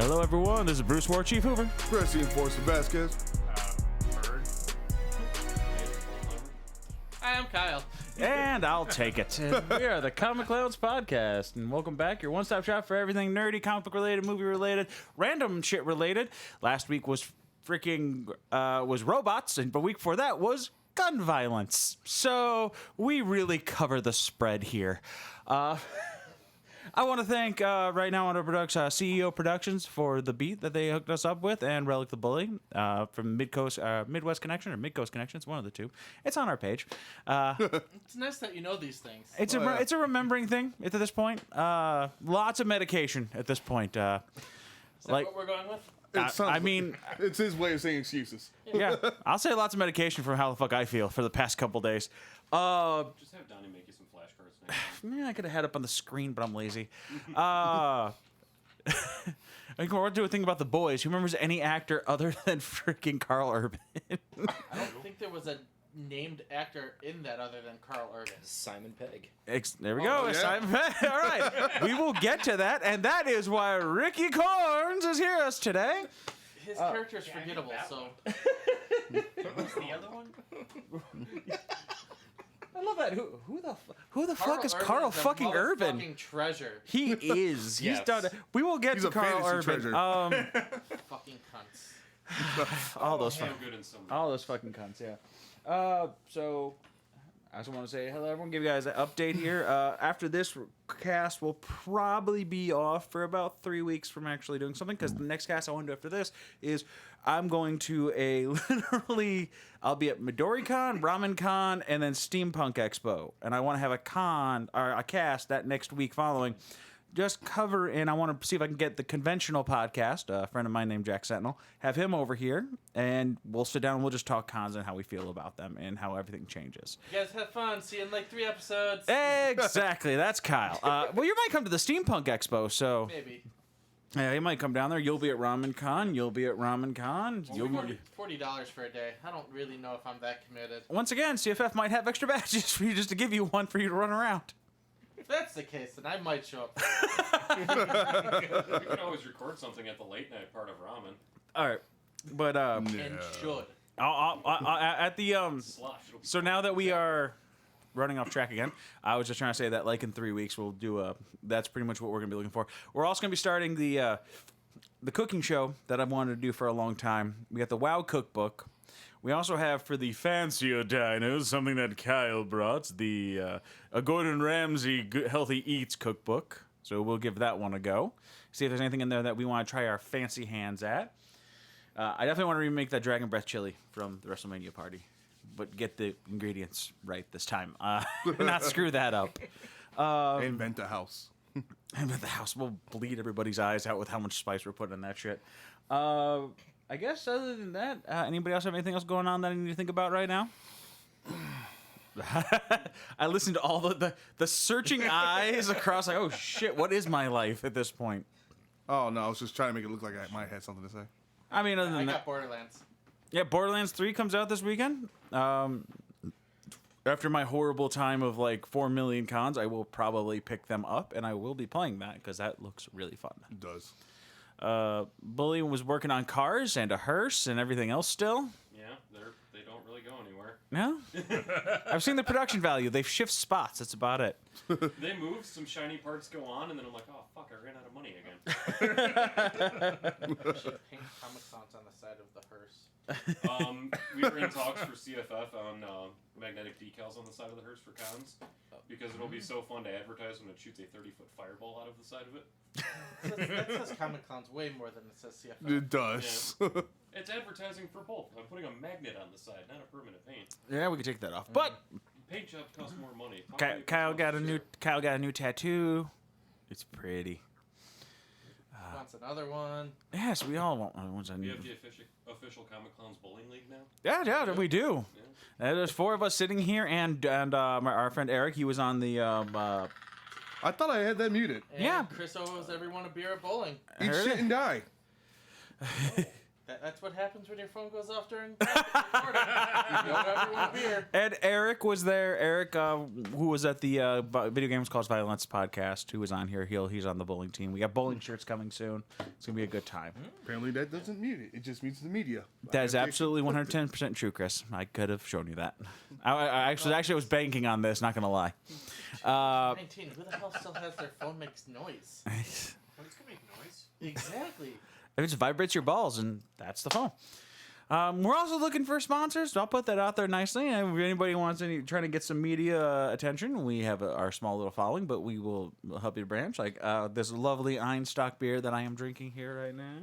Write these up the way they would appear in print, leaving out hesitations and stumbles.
Hello, everyone. This is Bruce War Chief Hoover. Pressy Enforcer Vasquez. Bird. Hi, I'm Kyle. And I'll take it. We are the Comic Clouds Podcast, and welcome back. Your one-stop shop for everything nerdy, comic book related, movie related, random shit related. Last week was was robots, and the week before that was gun violence. So we really cover the spread here. I want to thank right now on our CEO Productions for the beat that they hooked us up with, and Relic the Bully from Midwest Connection or Midcoast Connection. It's one of the two. It's on our page. It's nice that you know these things. It's a remembering thing at this point. Lots of medication at this point. Is that what we're going with? It's his way of saying excuses. Yeah, I'll say lots of medication for how the fuck I feel for the past couple days. Just have Donnie make you some flashcards next time. Yeah, I could have had it up on the screen, but I'm lazy. I think we're doing a thing about The Boys. Who remembers any actor other than freaking Carl Urban? I don't think there was a named actor in that other than Carl Urban. Simon Pegg. There we go. yeah. Simon Pegg. All right, we will get to that, and that is why Ricky Corns is here us today. His character is forgettable, so... What's the other one? I love that. Who the Carl fuck is Urban Carl is a fucking Urban? motherfucking treasure. He is. He's Yes. done. We will get He's to a Carl fantasy Urban. treasure. Fucking cunts. All those So fucking, good in some. all those fucking cunts. Yeah. So I also want to say hello, everyone. Give you guys an update here. After this cast, we'll probably be off for about 3 weeks from actually doing something, because the next cast I want to do after this is I'm going to I'll be at MidoriCon, RamenCon, and then Steampunk Expo, and I want to have a cast that next week following. Just cover, and I want to see if I can get the conventional podcast, a friend of mine named Jack Sentinel, have him over here, and we'll sit down and we'll just talk cons and how we feel about them and how everything changes. You guys have fun. See you in like 3 episodes. Exactly, that's Kyle. Well, you might come to the Steampunk Expo, so Maybe. yeah, you might come down there. You'll be at RamenCon. You'll be at RamenCon. You'll be... $40 for a day. I don't really know if I'm that committed. Once again, CFF might have extra badges for you just to give you one for you to run around. If that's the case, then I might show up. We can always record something at the late night part of ramen. All right, but And should. at the Slosh. It'll be So now that we are running off track again, I was just trying to say that like in 3 weeks we'll do that's pretty much what we're gonna be looking for. We're also gonna be starting the cooking show that I've wanted to do for a long time. We got the WoW cookbook. We also have for the fancier diners something that Kyle brought, the a Gordon Ramsay Healthy Eats cookbook. So we'll give that one a go. See if there's anything in there that we want to try our fancy hands at. I definitely want to remake that Dragon Breath chili from the WrestleMania party, but get the ingredients right this time. Not screw that up. Invent a house. And with the house, we'll bleed everybody's eyes out with how much spice we're putting in that shit. I guess other than that, anybody else have anything else going on that I need to think about right now? I listened to all the searching eyes across, like, oh shit, what is my life at this point? Oh, no, I was just trying to make it look like I might have something to say. I mean, other I than got that, Borderlands. yeah, Borderlands 3 comes out this weekend. After my horrible time of like 4 million cons, I will probably pick them up, and I will be playing that because that looks really fun. It does. Bully was working on cars and a hearse and everything else still. Yeah, they don't really go anywhere. No? I've seen the production value. They shift spots. That's about it. They move, some shiny parts go on, and then I'm like, oh fuck, I ran out of money again. We should paint Comic Cons on the side of the hearse. We were in talks for CFF on magnetic decals on the side of the hearse for cons, because it'll be so fun to advertise when it shoots a 30-foot fireball out of the side of it. That says Comic Cons way more than it says CFF. It does. It's advertising for both. I'm putting a magnet on the side, not a permanent paint. Yeah, we can take that off. But Paint job costs more money. Kyle got a new tattoo. It's pretty. Wants another one. Yes, we all want ones. We have the official Comic Clowns Bowling League now. Yeah, we do. Yeah. There's 4 of us sitting here, and our friend Eric, he was on the. I thought I had that muted. And Yeah. Chris owes everyone a beer at bowling. Eat heard shit it. and die. That's what happens when your phone goes off during recording. You don't everyone beer. And Eric was there. Eric, who was at the Video Games Cause Violence podcast, who was on here. He's on the bowling team. We got bowling shirts coming soon. It's going to be a good time. Apparently that doesn't mute it. It just mutes the media. That is absolutely 110% true, Chris. I could have shown you that. I actually was banking on this, not going to lie. 19. Who the hell still has their phone makes noise? Phones can make noise. Exactly. It just vibrates your balls, and that's the phone. We're also looking for sponsors. I'll put that out there nicely. And if anybody wants trying to get some media attention, we have our small little following, but we will help you branch. Like this lovely Einstock beer that I am drinking here right now.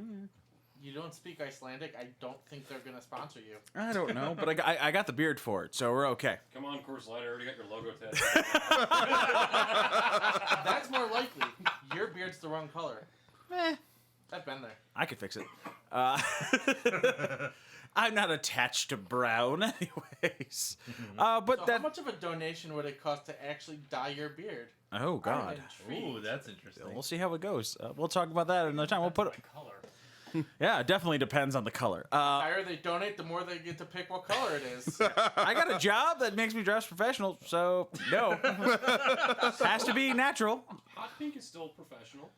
You don't speak Icelandic. I don't think they're gonna sponsor you. I don't know, but I got the beard for it, so we're okay. Come on, Coors Light. I already got your logo tattooed. That's more likely. Your beard's the wrong color. Eh, I've been there. I could fix it. I'm not attached to brown, anyways. But So that. how much of a donation would it cost to actually dye your beard? Oh God. I'm intrigued. Ooh, that's interesting. We'll see how it goes. We'll talk about that another time. We'll put it. color. Yeah, it definitely depends on the color. The higher they donate, the more they get to pick what color it is. I got a job that makes me dress professional, so no. Has to be natural. Hot pink is still professional.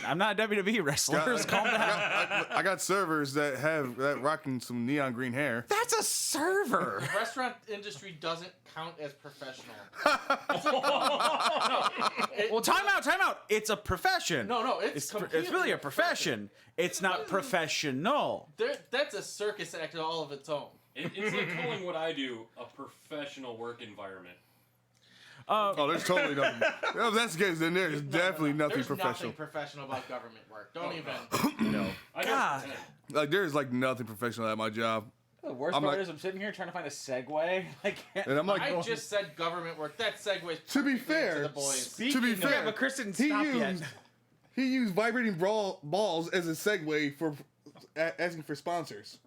I'm not a WWE wrestler. Calm down. I got servers that rocking some neon green hair. That's a server. The restaurant industry doesn't count as professional. Well, time out. It's a profession. No, It's really a profession. It's not professional. That's a circus act all of its own. It's like calling what I do a professional work environment. Oh, there's totally nothing. If that's the case, then there's definitely nothing There's professional. nothing professional about government work. Don't even. No. I don't God. pretend. Like there's like nothing professional at my job, The worst I'm part like- is I'm sitting here trying to find a segue. I can't. and I'm like, I just said government work. That segues To be perfectly fair, into the boys. to be fair, Yeah, but Chris didn't he stop used yet. he used vibrating balls as a segue for asking for sponsors.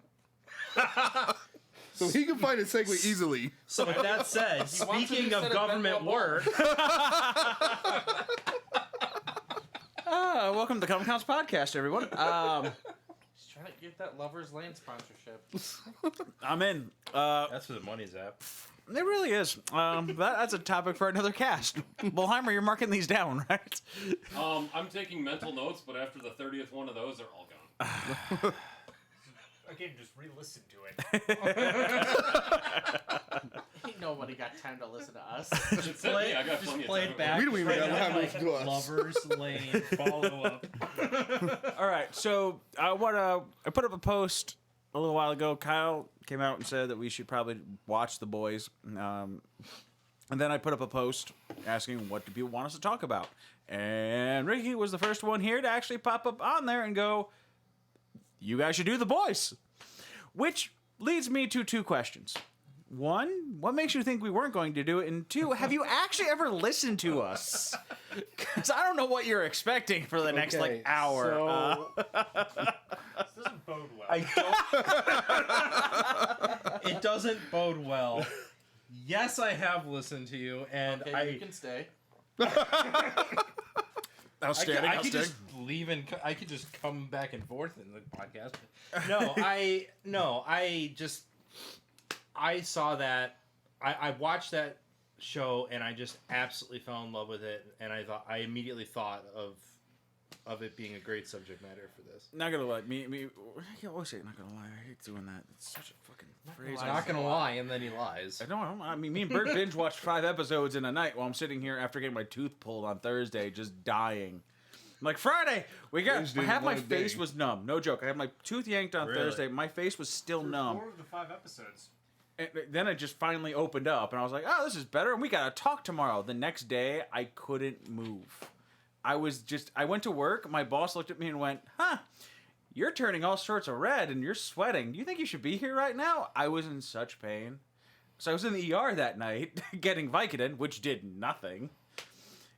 So he can find a segue easily. So with that said, wants to speaking be of said a government Benoit work, Welcome to the Common Counts podcast, everyone. He's trying to get that Lover's Lane sponsorship. I'm in. that's where the money's at. It really is. That's a topic for another cast. Bullheimer, you're marking these down, right? I'm taking mental notes, but after the 30th one of those, they're all gone. Again, just re-listen to it. Ain't nobody got time to listen to us. Just Play, I got just plenty of play time. it back. We don't even Straight got up time to like listen to us. Lover's Lane follow-up. All right, so I put up a post a little while ago. Kyle came out and said that we should probably watch The Boys. And then I put up a post asking what do people want us to talk about. And Ricky was the first one here to actually pop up on there and go, you guys should do The Boys. Which leads me to two questions. One, what makes you think we weren't going to do it? And two, have you actually ever listened to us? Because I don't know what you're expecting for the next Okay, hour. This doesn't bode well. It doesn't bode well. Yes, I have listened to you, and Okay, you can stay. Outstanding, I could just leave and I could just come back and forth in the podcast. I saw that. I watched that show and I just absolutely fell in love with it, and I immediately thought of it being a great subject matter for this. Not gonna lie, me. I always say not gonna lie. I hate doing that. It's such a fucking phrase. lie. Not gonna lie, and then he lies. I mean, me and Bert binge watched 5 episodes in a night while I'm sitting here after getting my tooth pulled on Thursday, just dying. I'm like, Friday, we got. Binge did Half my one face day. was numb. No joke. I had my tooth yanked on Really? Thursday. My face was still numb. 4 of the 5 episodes. And then it just finally opened up, and I was like, oh, this is better, and we gotta talk tomorrow. The next day, I couldn't move. I went to work, my boss looked at me and went, huh, you're turning all sorts of red, and you're sweating. Do you think you should be here right now? I was in such pain. So I was in the ER that night, getting Vicodin, which did nothing.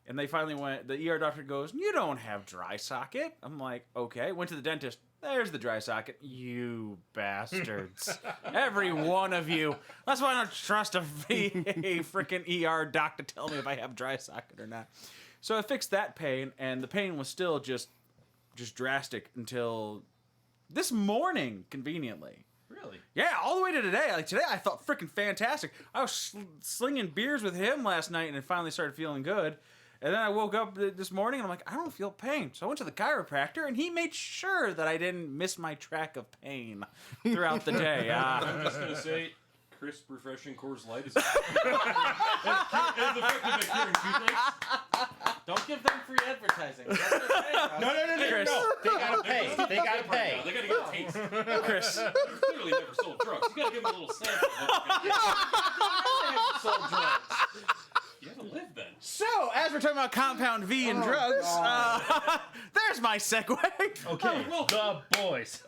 And they finally the ER doctor goes, you don't have dry socket. I'm like, okay. Went to the dentist. There's the dry socket. You bastards. Every one of you. That's why I don't trust a freaking ER doc to tell me if I have dry socket or not. So I fixed that pain, and the pain was still just drastic until this morning, conveniently. Really? Yeah, all the way to today. Like today, I felt freaking fantastic. I was slinging beers with him last night, and it finally started feeling good. And then I woke up this morning, and I'm like, I don't feel pain. So I went to the chiropractor, and he made sure that I didn't miss my track of pain throughout the day. I'm just gonna say, crisp, refreshing Coors Light is as effective at curing toothaches. Don't give them free advertising. That's what I'm saying. No. Chris. They gotta pay. They gotta pay. They gotta get a taste. Chris, You've clearly never sold drugs. You gotta give them a little sample of what you're gonna get. Sold drugs. You haven't lived then. so as we're talking about Compound V and drugs, there's my segue. Okay, the boys.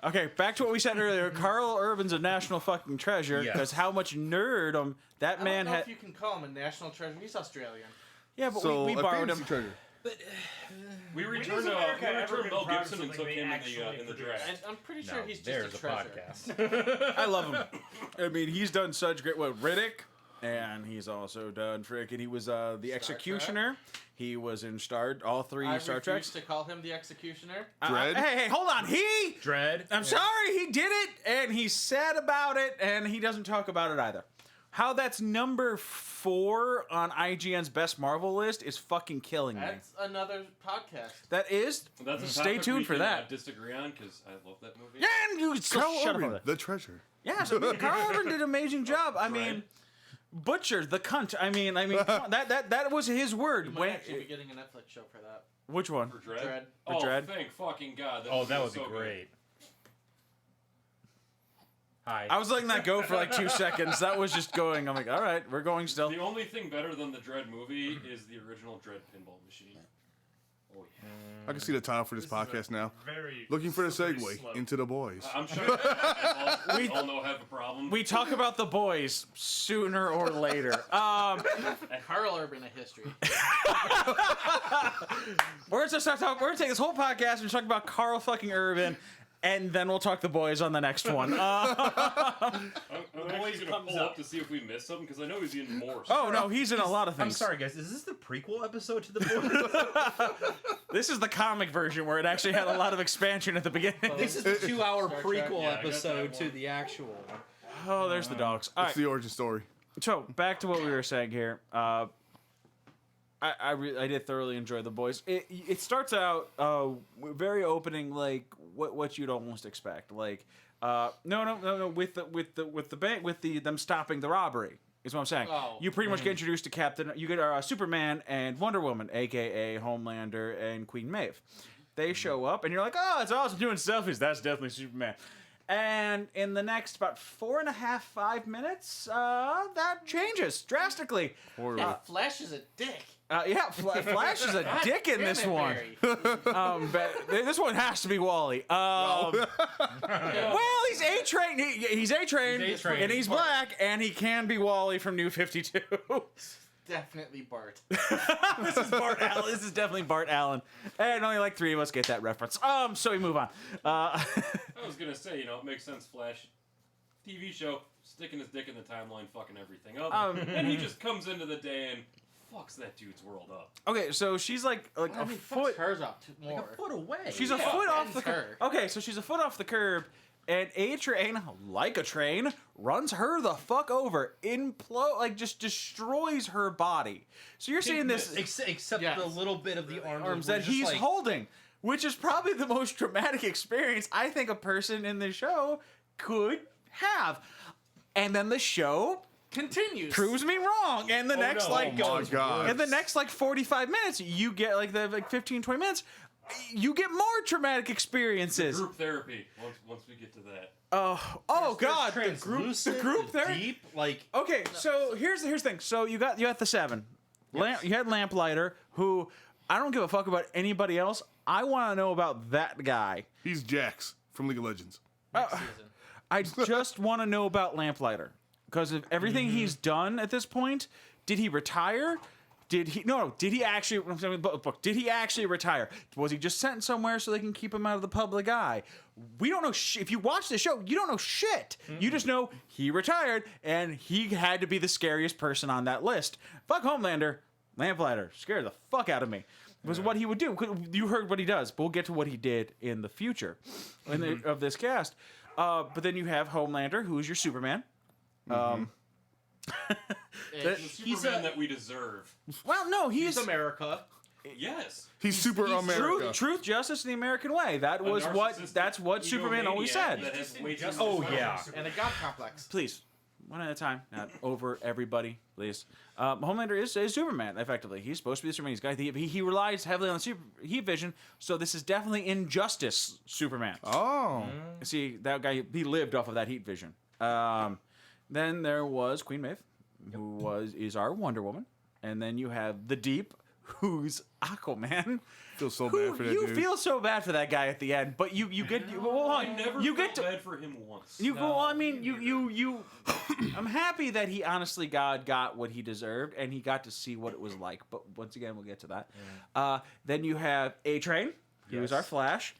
Okay, back to what we said earlier. Carl Urban's a national fucking treasure Yes. because how much nerdom that I don't man know had. if you can call him a national treasure. He's Australian. Yeah, but So we a borrowed fantasy him. treasure. We When returned, has America ever Mel been proud of Gibson and something took they him in actually the produced? draft. And I'm pretty sure No, he's just there's a treasure. podcast. I love him. I mean, he's done such great. What Riddick, and he's also done frickin'. He was the Executioner. He was in all three I Star refuse Treks. to call him the Executioner. Dredd? Hey, hold on. Dread. I'm sorry, he did it, and he's sad about it, and he doesn't talk about it either. How that's number 4 on IGN's best Marvel list is fucking killing me. That's another podcast. That is. That's a Stay topic tuned we for can, that. Disagree on because I love that movie. Yeah, and you Carl shut up Urban, about it. the treasure. Yeah, so Carl Urban did an amazing job. I mean, Butcher, the cunt. I mean, come on, that was his word. You might actually be getting a Netflix show for that. Which one? For Dread. Dread. Oh, Dredd? thank fucking God. Oh, that would was be so good. great. Hi. I was letting that go for like 2 seconds. That was just going. I'm like, all right, we're going still. The only thing better than the Dread movie is the original Dread pinball machine. Oh yeah. I can see the title for this podcast now. Very Looking for the slippery segue slope. into the boys. I'm sure we all know have a problem. We talk about the boys sooner or later. Carl Urban, a history. We're gonna take this whole podcast and talk about Carl fucking Urban, and then we'll talk the boys on the next one. I'm actually Boys gonna comes pull up. up to see if we missed something because I know he's in more. Oh no, he's in a lot of I'm things. sorry, guys. Is this the prequel episode to the boys? This is the comic version where it actually had a lot of expansion at the beginning. This is the 2-hour Star Trek. prequel Yeah, I got that episode to one. the actual one. Oh, there's the dogs. All It's right, the origin story. so back to what we were saying here. I did thoroughly enjoy the boys. It starts out very opening, like what you'd almost expect. Like no with the bank with them stopping the robbery is what I'm saying. Oh. You pretty much get introduced to Captain. You get Superman and Wonder Woman, aka Homelander and Queen Maeve. They show up and you're like, oh, it's awesome doing selfies. That's definitely Superman. And in the next about 4.5-5 minutes, that changes drastically. Yeah, Flash is a dick. Flash is a dick in Damn this it, one. Barry. But this one has to be Wally. Well, he's A-Train. He's A-Train, He's A-Train. and he's black, and he can be Wally from New 52. Definitely Bart. This is Bart Allen. This is definitely Bart Allen. And only like 3 of us get that reference. So we move on. I was gonna say, it makes sense. Flash, TV show, sticking his dick in the timeline, fucking everything up, and he just comes into the day and fucks that dude's world up. Okay, so she's like a I mean, foot. fucks hers up more. Like a foot away. She's a Yeah, foot off bends the curb. her. Okay, so she's a foot off the curb, and A-Train, like a train, runs her the fuck over, just destroys her body. So you're seeing this Except Yes. the little bit of the arms arms were that just he's like, holding, which is probably the most traumatic experience I think a person in the show could have. And then the show Continues. proves me wrong. And the next no. like Oh my God. in the next like 45 minutes, you get like 15-20 minutes, you get more traumatic experiences. Group therapy. Once we get to that. Oh God, the translucent, group there. deep, like Okay, so here's the thing. So you got the 7. You had Lamplighter, who I don't give a fuck about anybody else. I want to know about that guy. He's Jax from League of Legends. Next season. I just want to know about Lamplighter because of everything he's done at this point. Did he retire? Did he? No. Did he actually? Did he actually retire? Was he just sent somewhere so they can keep him out of the public eye? We don't know. If you watch the show, you don't know shit. You just know he retired and he had to be the scariest person on that list. Fuck Homelander. Lamplighter scared the fuck out of me. was what he would do. You heard what he does, but we'll get to what he did in the future of this cast. But then you have Homelander, who is your Superman. He's Superman that we deserve. Well, no, He's America. Yes. He's super America. Truth, justice, and the American way. That's what Superman always said. That has way too much Oh, power. yeah. And a god complex. Please, one at a time, not over everybody, please. Homelander is Superman, effectively. He's supposed to be the Superman. He relies heavily on the heat vision, so this is definitely Injustice Superman. Oh. See, that guy, he lived off of that heat vision. Then there was Queen Maeve, who is our Wonder Woman. And then you have The Deep, who's Aquaman. Feel so bad for that You dude. feel so bad for that guy at the end, but you get I never felt bad for him once. I'm happy that he honestly got what he deserved and he got to see what it was like. But once again, we'll get to that. Then you have A-Train, who's our Flash.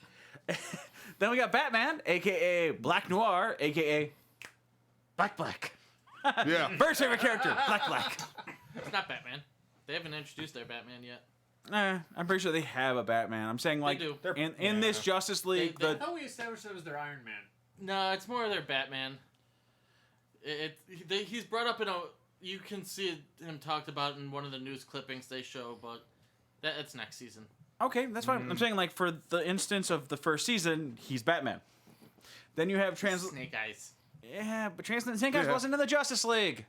Then we got Batman, aka Black Noir, aka Black. Yeah. First favorite character, Black. It's not Batman. They haven't introduced their Batman yet. I'm pretty sure they have a Batman. I'm saying like do. in this Justice League, They- I thought we established that was their Iron Man. No, it's more their Batman. He's brought up in a. You can see him talked about in one of the news clippings they show, but that's next season. okay, that's fine. I'm saying like for the instance of the first season, he's Batman. Then you have Snake Eyes. Yeah, but Snake Eyes Yeah. wasn't in the Justice League.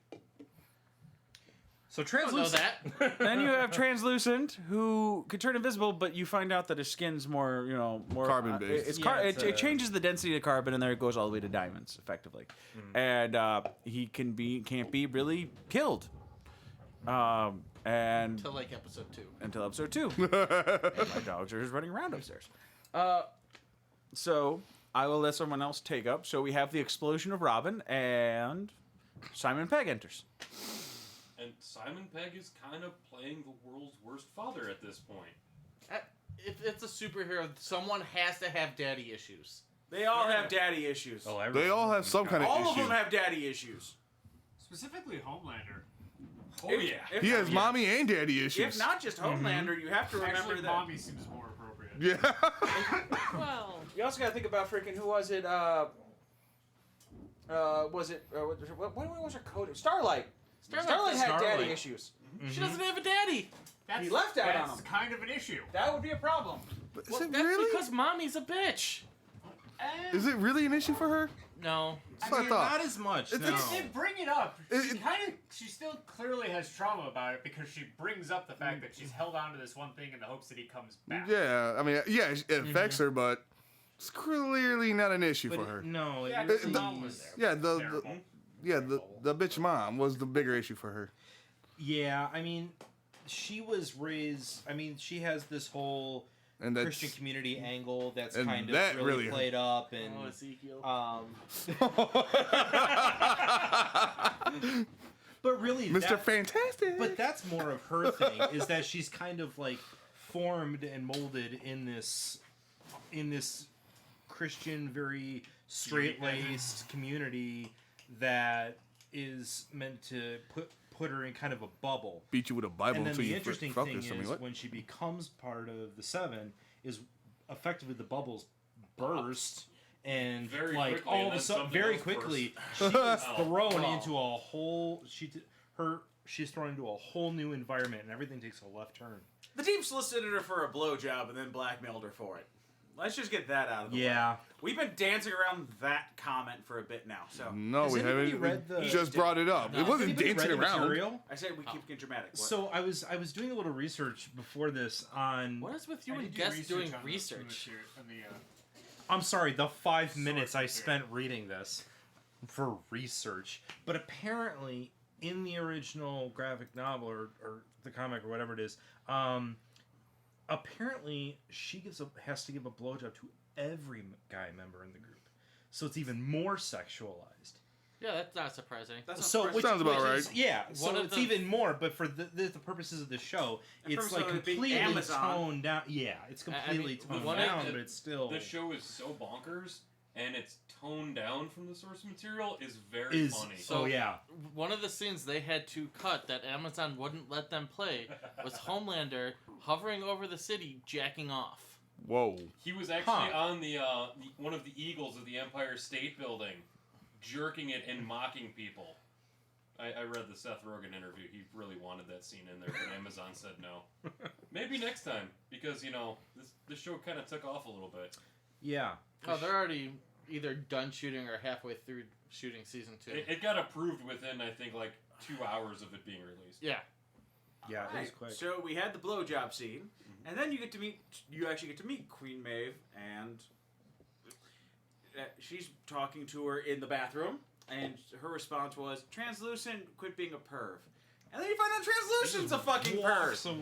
So I don't know translucent. that. Then you have Translucent, who could turn invisible, but you find out that his skin's more Carbon-based. It changes the density of carbon, and there it goes all the way to diamonds, effectively. And he can't be really killed. And Until like episode 2. until episode 2, and my dogs are just running around upstairs. So I will let someone else take up. So we have the explosion of Robin, and Simon Pegg enters. And Simon Pegg is kind of playing the world's worst father at this point. If it's a superhero, someone has to have daddy issues. They all have daddy issues. Oh, They all have some kind of All of issue. them have daddy issues. Specifically Homelander. Oh yeah. If, He has mommy and daddy if issues. not just Homelander, you have to remember Actually, that. mommy seems more appropriate. Yeah. Well, You also got to think about freaking who was it? What was her code? Starlight. Starlight had daddy Starlight. issues. she doesn't have a daddy. That's, He left out on that's him. kind of an issue. That would be a problem. But is Well, it that's really? because mommy's a bitch. Is it really an issue for her? No. That's what I thought. Not as much. It's- No. They bring it up. It- She still clearly has trauma about it because she brings up the fact that she's held on to this one thing in the hopes that he comes back. Yeah, I mean, yeah, it affects her, but it's clearly not an issue But for her. no, Yeah, it because really- the mom was there. Yeah, Terrible. the bitch mom was the bigger issue for her. Yeah, I mean, she was raised. I mean, she has this whole And that's Christian community angle that's and kind that of really- played up, and Oh, Ezekiel. but really, Mr. that- Fantastic. But that's more of her thing, is that she's kind of like formed and molded in this Christian, very straight-laced community that is meant to put her in kind of a bubble. beat you with a Bible And then until the you interesting felt thing this. I mean, is what? when she becomes part of the Seven, is effectively the bubbles burst. And Very like quickly, all and of a then sudden, something very else quickly, burst. she is Oh, thrown wow. into a whole. She's thrown into a whole new environment, and everything takes a left turn. The team solicited her for a blowjob and then blackmailed her for it. Let's just get that out of the way. Yeah, We've been dancing around that comment for a bit now, so No, Has we anybody haven't. read We the- just brought it up. No. It wasn't Anybody dancing read the around. material? I said we keep getting dramatic. What? So I was doing a little research before this on. What is with you I and did guests doing on the research? I'm sorry, the 5 Source minutes I material. spent reading this for research. But apparently, in the original graphic novel or the comic or whatever it is, apparently she has to give a blowjob to every guy member in the group. So it's even more sexualized. Yeah, that's not surprising. That's not So surprising. Sounds about is- right. yeah, so One of it's the- even more. But for the purposes of the show, And it's for like some of it being completely Amazon. toned down. Yeah, it's I mean, completely toned one of down, the- but it's still. The show is so bonkers and it's toned down from the source material is very funny. So- Oh yeah. One of the scenes they had to cut that Amazon wouldn't let them play was Homelander hovering over the city, jacking off. Whoa. He was actually Huh. on the one of the eagles of the Empire State Building, jerking it and mocking people. I read the Seth Rogen interview. He really wanted that scene in there, but Amazon said no. Maybe next time, because this show kind of took off a little bit. Yeah. Oh, they're already either done shooting or halfway through shooting season 2. It got approved within, I think, like 2 hours of it being released. Yeah. Yeah, it was Right, quick. so we had the blowjob scene, and then you actually get to meet Queen Maeve, and she's talking to her in the bathroom, and her response was, "Translucent, quit being a perv." And then you find out Translucent's a fucking perv. So,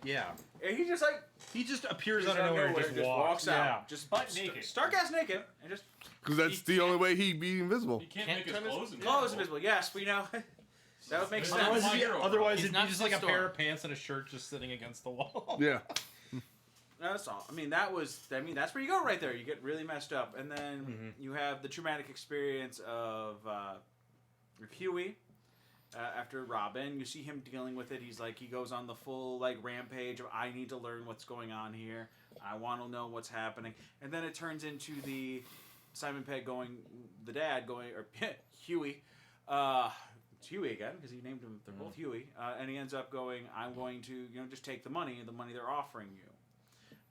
yeah. And he just like He just appears just out of nowhere and just walks. out, just Butt naked. stark ass naked, and just Because that's He the only way he'd be invisible. He can't Can't make his turn his clothes invisible. clothes invisible. Yes, we know. That would make It's sense. not Otherwise, my hero. otherwise He's it'd not be just like a Storm. pair of pants and a shirt just sitting against the wall. Yeah. That's all. That's where you go right there. You get really messed up, and then you have the traumatic experience of Huey after Robin. You see him dealing with it. He goes on the full rampage of I need to learn what's going on here. I want to know what's happening, and then it turns into the Simon Pegg the dad or Huey. It's Huey again because he named him. They're both Huey, and he ends up going. I'm going to just take the money they're offering you.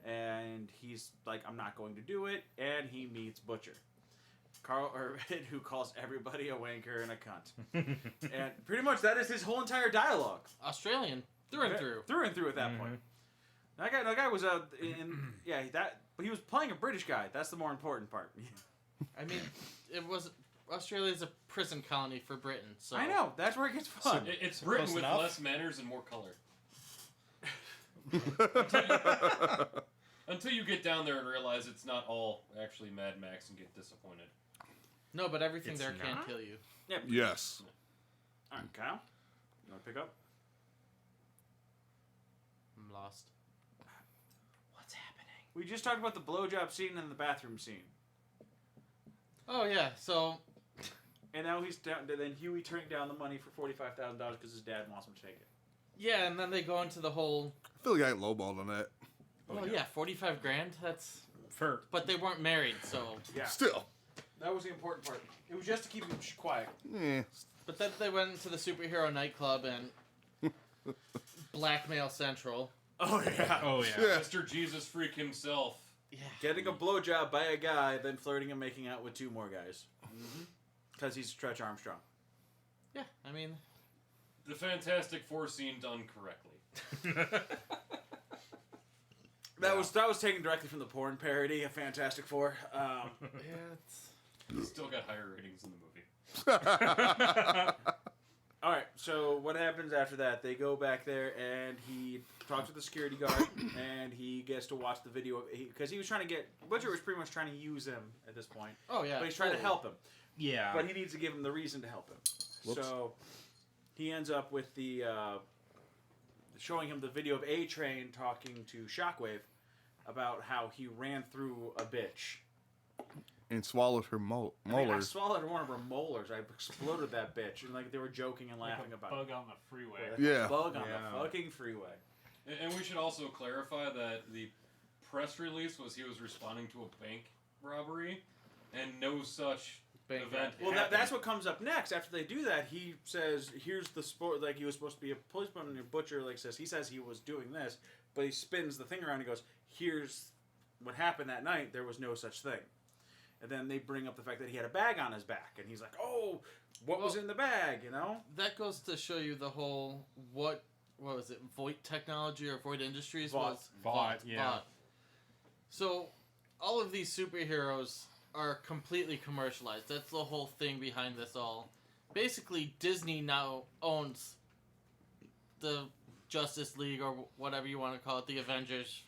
And he's like, I'm not going to do it. And he meets Butcher. Carl Urban, who calls everybody a wanker and a cunt. And pretty much that is his whole entire dialogue. Australian, through and through. Through and through at that point. That guy was but he was playing a British guy. That's the more important part. I mean, Australia's a prison colony for Britain, so... I know. That's where it gets fun. It's Britain Close with enough. less manners and more color. Until you get down there and realize it's not all actually Mad Max and get disappointed. No, but everything It's there can't not? kill you. Yes. All right, Kyle. You want to pick up? I'm lost. What's happening? We just talked about the blowjob scene and the bathroom scene. Oh, yeah, so... And now he's down. Then Huey turning down the money for $45,000 because his dad wants him to take it. Yeah, and then they go into the whole... I feel like I lowballed on that. Oh, yeah, 45 grand? That's... For But they weren't married, so... Yeah. Still. That was the important part. It was just to keep him quiet. Eh. But then they went to the superhero nightclub and... Blackmail Central. Oh, yeah. oh yeah. Yeah. Mr. Jesus Freak himself. Yeah. Getting a blowjob by a guy, then flirting and making out with 2 more guys. Because he's Stretch Armstrong. Yeah, I mean... The Fantastic Four scene done correctly. That was taken directly from the porn parody of Fantastic Four. Yeah, it's... Still got higher ratings in the movie. All right, so what happens after that? They go back there, and he talks to the security guard, and he gets to watch the video because he was trying to get Butcher was pretty much trying to use him at this point, Oh, yeah. but he's trying to help him. Yeah. But he needs to give him the reason to help him. Whoops. So he ends up with the showing him the video of A-Train talking to Shockwave about how he ran through a bitch. And swallowed her I think I molars. swallowed one of her molars. I exploded that bitch, and they were joking and Like laughing a about bug it. on the freeway. Yeah. Bug on Yeah. the fucking freeway. And we should also clarify that the press release was he was responding to a bank robbery, and no such Bank event Well, happened. that's what comes up next. After they do that, he says, "Here's the sport." Like he was supposed to be a policeman, and Butcher says he was doing this, but he spins the thing around and goes, "Here's what happened that night. There was no such thing." And then they bring up the fact that he had a bag on his back, and he's like, "Oh, what was in the bag?" You know? That goes to show you the whole... What was it? Voight Technology or Voight Industries? Vought. Vought, yeah. Vought. So, all of these superheroes are completely commercialized. That's the whole thing behind this all. Basically, Disney now owns the Justice League or whatever you want to call it, the Avengers,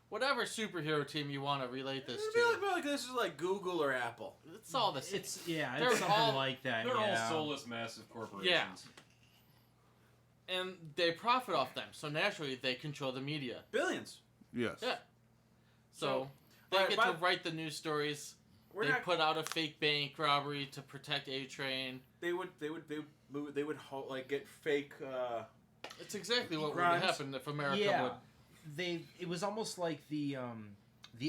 whatever superhero team you want to relate this It'd be to. like this is like Google or Apple. It's all the same. It's yeah, They're it's something all- like that. They're yeah. all soulless, massive corporations. And they profit off them, so naturally they control the media. Billions. Yes. Yeah. So they Right, get but- to write the news stories We're They not. put out a fake bank robbery to protect A-Train. They would like get fake. It's exactly what would Crimes. happen if America would. It was almost like the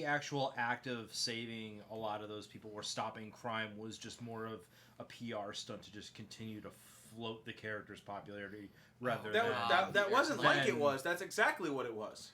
actual act of saving a lot of those people or stopping crime was just more of a PR stunt to just continue to float the character's popularity rather than That wasn't Then- like it was. That's exactly what it was.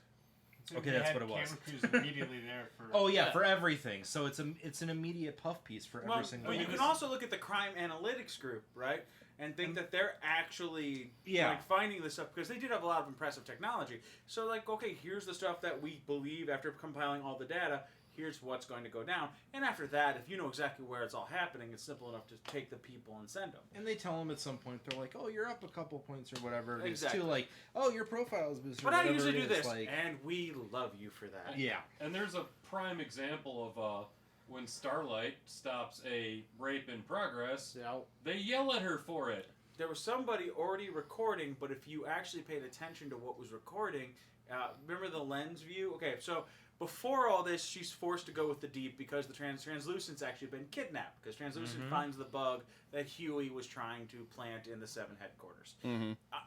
So Okay, they that's had what it was. Camera crews immediately there for. Oh yeah, Yeah. for everything. So it's an immediate puff piece for every single But you one. can also look at the crime analytics group, right, and think that they're actually Yeah. like finding this stuff because they did have a lot of impressive technology. So like, okay, here's the stuff that we believe after compiling all the data. Here's what's going to go down, and after that, if you know exactly where it's all happening, it's simple enough to take the people and send them. And they tell them at some point, they're like, "Oh, you're up a couple points or whatever." And Exactly. It's too like, "Oh, your profile is boosted." But or I whatever usually it do is, this, like, and we love you for that. yeah. And there's a prime example of when Starlight stops a rape in progress, Yeah. they yell at her for it. There was somebody already recording, but if you actually paid attention to what was recording, remember the lens view? Okay, so before all this, she's forced to go with the deep because the Translucent's actually been kidnapped because Translucent finds the bug that Huey was trying to plant in the Seven headquarters.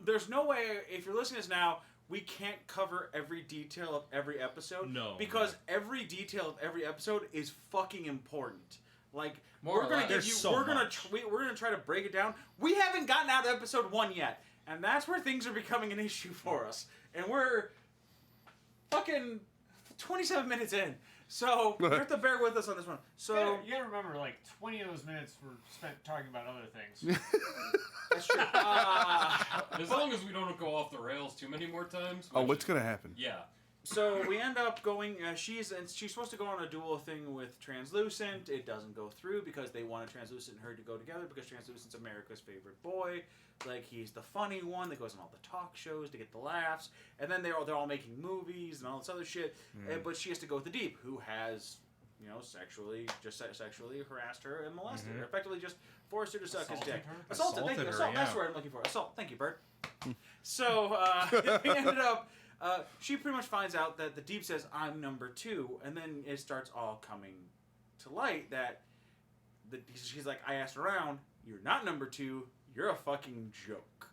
There's no way, if you're listening to this now, we can't cover every detail of every episode. No. Because every detail of every episode is fucking important. Like, More we're or gonna less. give There's you, so we're gonna, much. we're gonna try to break it down. We haven't gotten out of episode 1 yet, and that's where things are becoming an issue for us. And we're fucking 27 minutes in, so you have to bear with us on this one. So You gotta remember, like 20 of those minutes were spent talking about other things. that's true. As long as we don't go off the rails too many more times. Oh, which- what's gonna happen? Yeah. So we end up going. She's supposed to go on a duel thing with Translucent. It doesn't go through because they wanted Translucent and her to go together because Translucent's America's favorite boy. Like, he's the funny one that goes on all the talk shows to get the laughs. And then they're all making movies and all this other shit. But she has to go with the Deep, who has, sexually harassed her and molested her. Effectively just forced her to suck his Assaulted dick. her? Assaulted. Thank you. Assaulted her, Assault. That's yeah. the word I'm looking for. Assault. Thank you, Bert. So we ended up. She pretty much finds out that the Deep says, "I'm number 2," and then it starts all coming to light that she's like, "I asked around. You're not number 2. You're a fucking joke."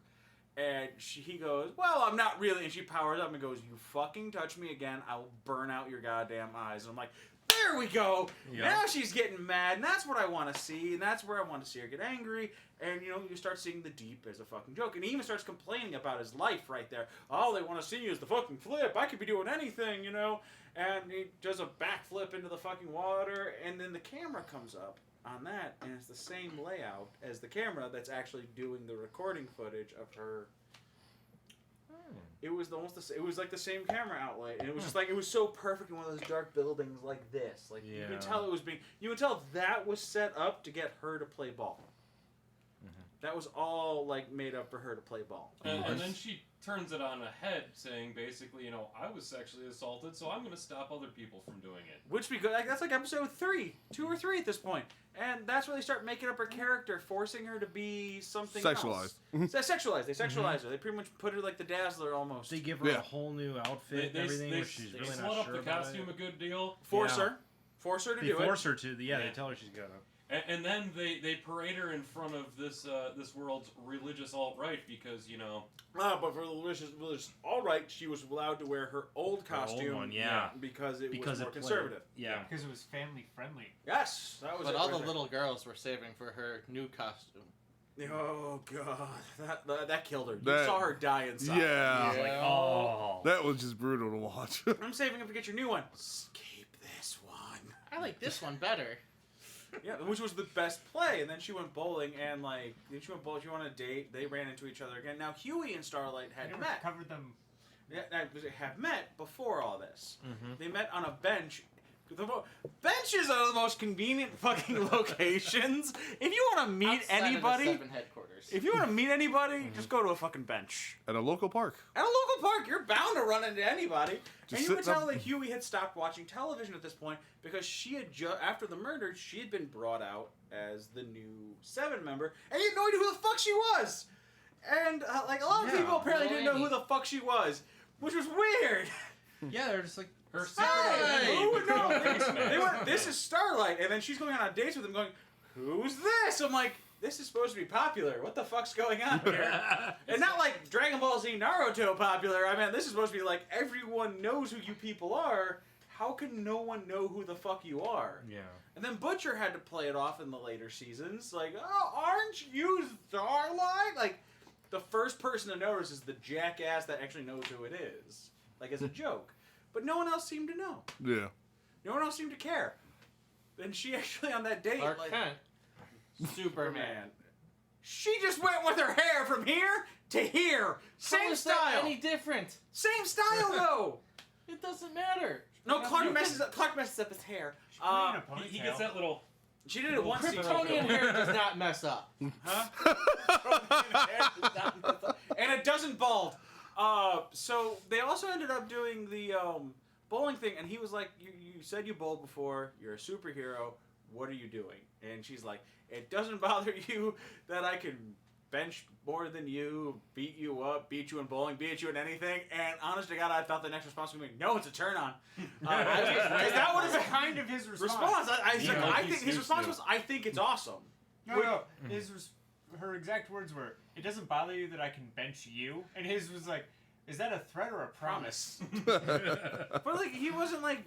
And he goes, "Well, I'm not really." And she powers up and goes, "You fucking touch me again, I will burn out your goddamn eyes." And I'm like, there we go. Yeah. Now she's getting mad, and that's what I want to see, and that's where I want to see her get angry. And, you start seeing the Deep as a fucking joke. And he even starts complaining about his life right there. All they want to see is the fucking flip. I could be doing anything, And he does a backflip into the fucking water, and then the camera comes up on that, and it's the same layout as the camera that's actually doing the recording footage of her. It was it was like the same camera outlet, and it was just like, it was so perfect in one of those dark buildings like this. Like, you Yeah. can tell you can tell that was set up to get her to play ball. That was all like made up for her to play ball. And then she turns it on a head, saying basically, I was sexually assaulted, so I'm going to stop other people from doing it. Which that's like episode 2 or 3 at this point, and that's where they start making up her character, forcing her to be something Sexualized. else. Sexualized. They sexualize her. They pretty much put her like the Dazzler almost. They give her Yeah. a whole new outfit and everything, where she's really slut not up sure the about costume it. a good deal. force Yeah. her to They do force her to. Yeah. They tell her she's gonna. And then they parade her in front of this world's religious alt-right because, But for the religious, all right, she was allowed to wear her old Her old costume. one, yeah. because it Because was more it played- conservative. Yeah. Because it was family friendly. Yes, that was. But it all right the there. little girls were saving for her new costume. Oh god, that killed her. You That- saw her die inside. Yeah. It's like, oh. That was just brutal to watch. I'm saving up to get your new one. Keep this one. I like this one better. Yeah, which was the best play. And then she went bowling, and she went on a date. They ran into each other again. Now Huey and Starlight I had never met. covered them. Have met before all this. Mhm. They met on a bench. Benches are the most convenient fucking locations. If you want to meet Outside of the anybody, 7 headquarters. if you want to meet anybody, just go to a fucking bench. At a local park. At a local park, you're bound to run into anybody. Just And you could sitting tell up- that Huey had stopped watching television at this point because she had after the murder, she had been brought out as the new 7 member, and he had no idea who the fuck she was. And a lot of Yeah. people apparently No didn't know who Annie. the fuck she was, which was weird. Yeah, they're just like, Her secret Hey! identity Who was would know? no face mask. They were, this is Starlight, and then she's going on dates with him going, who's this? I'm like, this is supposed to be popular. What the fuck's going on here? And not like Dragon Ball Z Naruto popular. I mean, this is supposed to be like, everyone knows who you people are. How can no one know who the fuck you are? Yeah. And then Butcher had to play it off in the later seasons. Like, oh, aren't you Starlight? Like, the first person to notice is the jackass that actually knows who it is. Like, as a joke. But no one else seemed to know. Yeah. No one else seemed to care. And she actually, on that date, Clark like, Kent. Superman. man. She just went with her hair from here to here. How Same is that style. any different? Same style, though. It doesn't matter. No, You Clark can- messes up his hair. Put it in a ponytail. He gets that little. She did it once. Kryptonian hair does not mess up. Huh? And it doesn't bald. So they also ended up doing the bowling thing, and he was like, you said you bowled before, you're a superhero, what are you doing? And she's like, it doesn't bother you that I can bench more than you, beat you up, beat you in bowling, beat you in anything? And honest to God, I thought the next response would be, no, it's a turn on. That would have been kind of his response. I Yeah, like I he think his snoops response you. was, I think it's awesome. No. Her exact words were, "It doesn't bother you that I can bench you," and his was like, "Is that a threat or a promise?" But like he wasn't like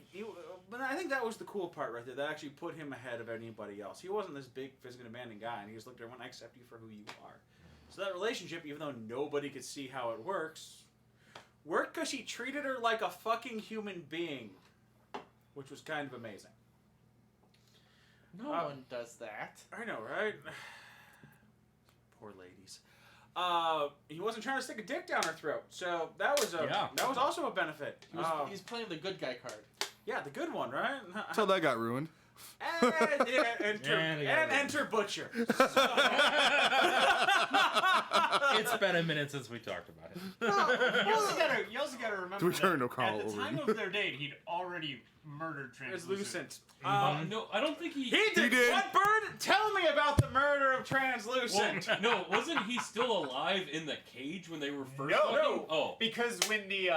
but I think that was the cool part right there. That actually put him ahead of anybody else. He wasn't this big physically demanding guy, and he just looked at everyone, I accept you for who you are. So that relationship, even though nobody could see how it works, worked because she treated her like a fucking human being, which was kind of amazing. No one does that. I know, right? Poor ladies. He wasn't trying to stick a dick down her throat, so that was that was also a benefit. He's playing the good guy card. Yeah, the good one, right? Until that got ruined. And enter Butcher. It's been a minute since we talked about it. You also gotta remember Return that to Carl at the time Overeem. of their date, he'd already murdered Translucent. Translucent. No, I don't think he. He did. did. What, Bird? Tell me about the murder of Translucent. Well, no, wasn't he still alive in the cage when they were first? No. fucking? Oh, Because when the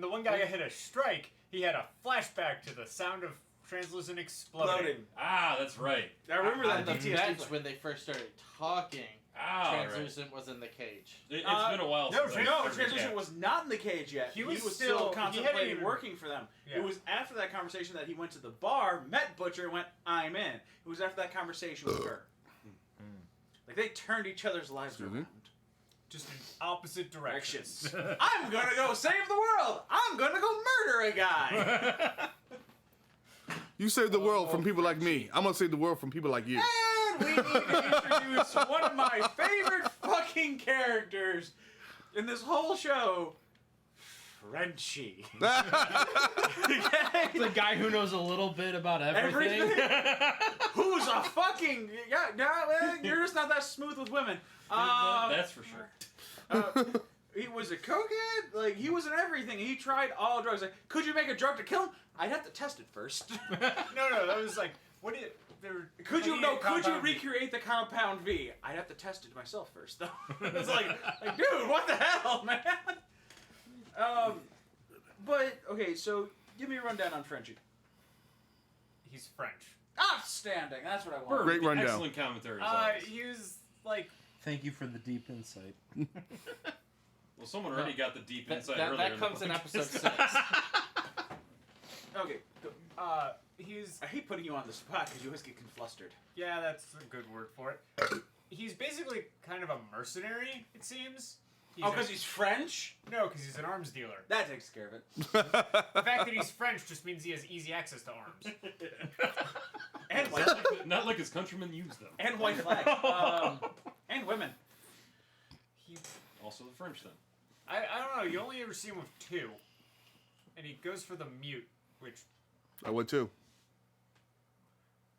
one guy hit a strike, he had a flashback to the sound of Translucent exploding. Loading. that's right. I remember that On the PTSD. bench when they first started talking, Right. Translucent was in the cage. It's been a while no, since I No, heard Translucent that. was not in the cage yet. He was still still- he hadn't contemplating even- working for them. Yeah. It was after that conversation that he went to the bar, met Butcher, and went, I'm in. It was after that conversation with her. Like, they turned each other's lives Excuse me? around. Just in opposite directions. I'm gonna go save the world! I'm gonna go murder a guy! You save the world from people like me. I'm gonna save the world from people like you. And we need to introduce one of my favorite fucking characters in this whole show, Frenchie. The guy who knows a little bit about everything. Who's a fucking you're just not that smooth with women. That's for sure. He was a cokehead. Like he was in everything. He tried all drugs. Like, could you make a drug to kill him? I'd have to test it first. no, that was like, what did Could you recreate the compound V? I'd have to test it myself first, though. It's like, dude, what the hell, man? But okay, so give me a rundown on Frenchie. He's French. Outstanding. That's what I want. Bird, Great rundown. Excellent commentary. as always. He was like, Thank you for the deep insight. Well, someone already got the deep insight earlier. That in the comes in podcast. episode 6. Okay. Go. he's I hate putting you on the spot because you always get flustered. yeah, that's a good word for it. He's basically kind of a mercenary, it seems. Because he's French? No, because he's an arms dealer. That takes care of it. The fact that he's French just means he has easy access to arms. And white, Not like his countrymen use them. and white flag. And women. He, Also the French then. I don't know. You only ever see him with 2, and he goes for the mute, which I would too.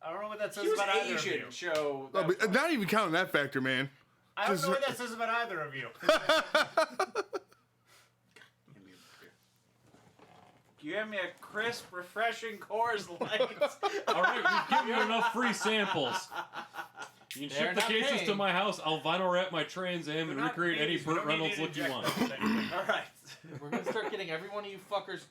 I don't know what that says He was about either Asian, of you. so... No, but not even counting that factor, man. I don't Just- know what that says about either of you. You have me a crisp, refreshing Coors Light. All right, we've given you enough free samples. You can They're ship the not cases paying. to my house. I'll vinyl wrap my Trans Am and recreate any Burt Reynolds look you want. All right. We're gonna start getting every one of you fuckers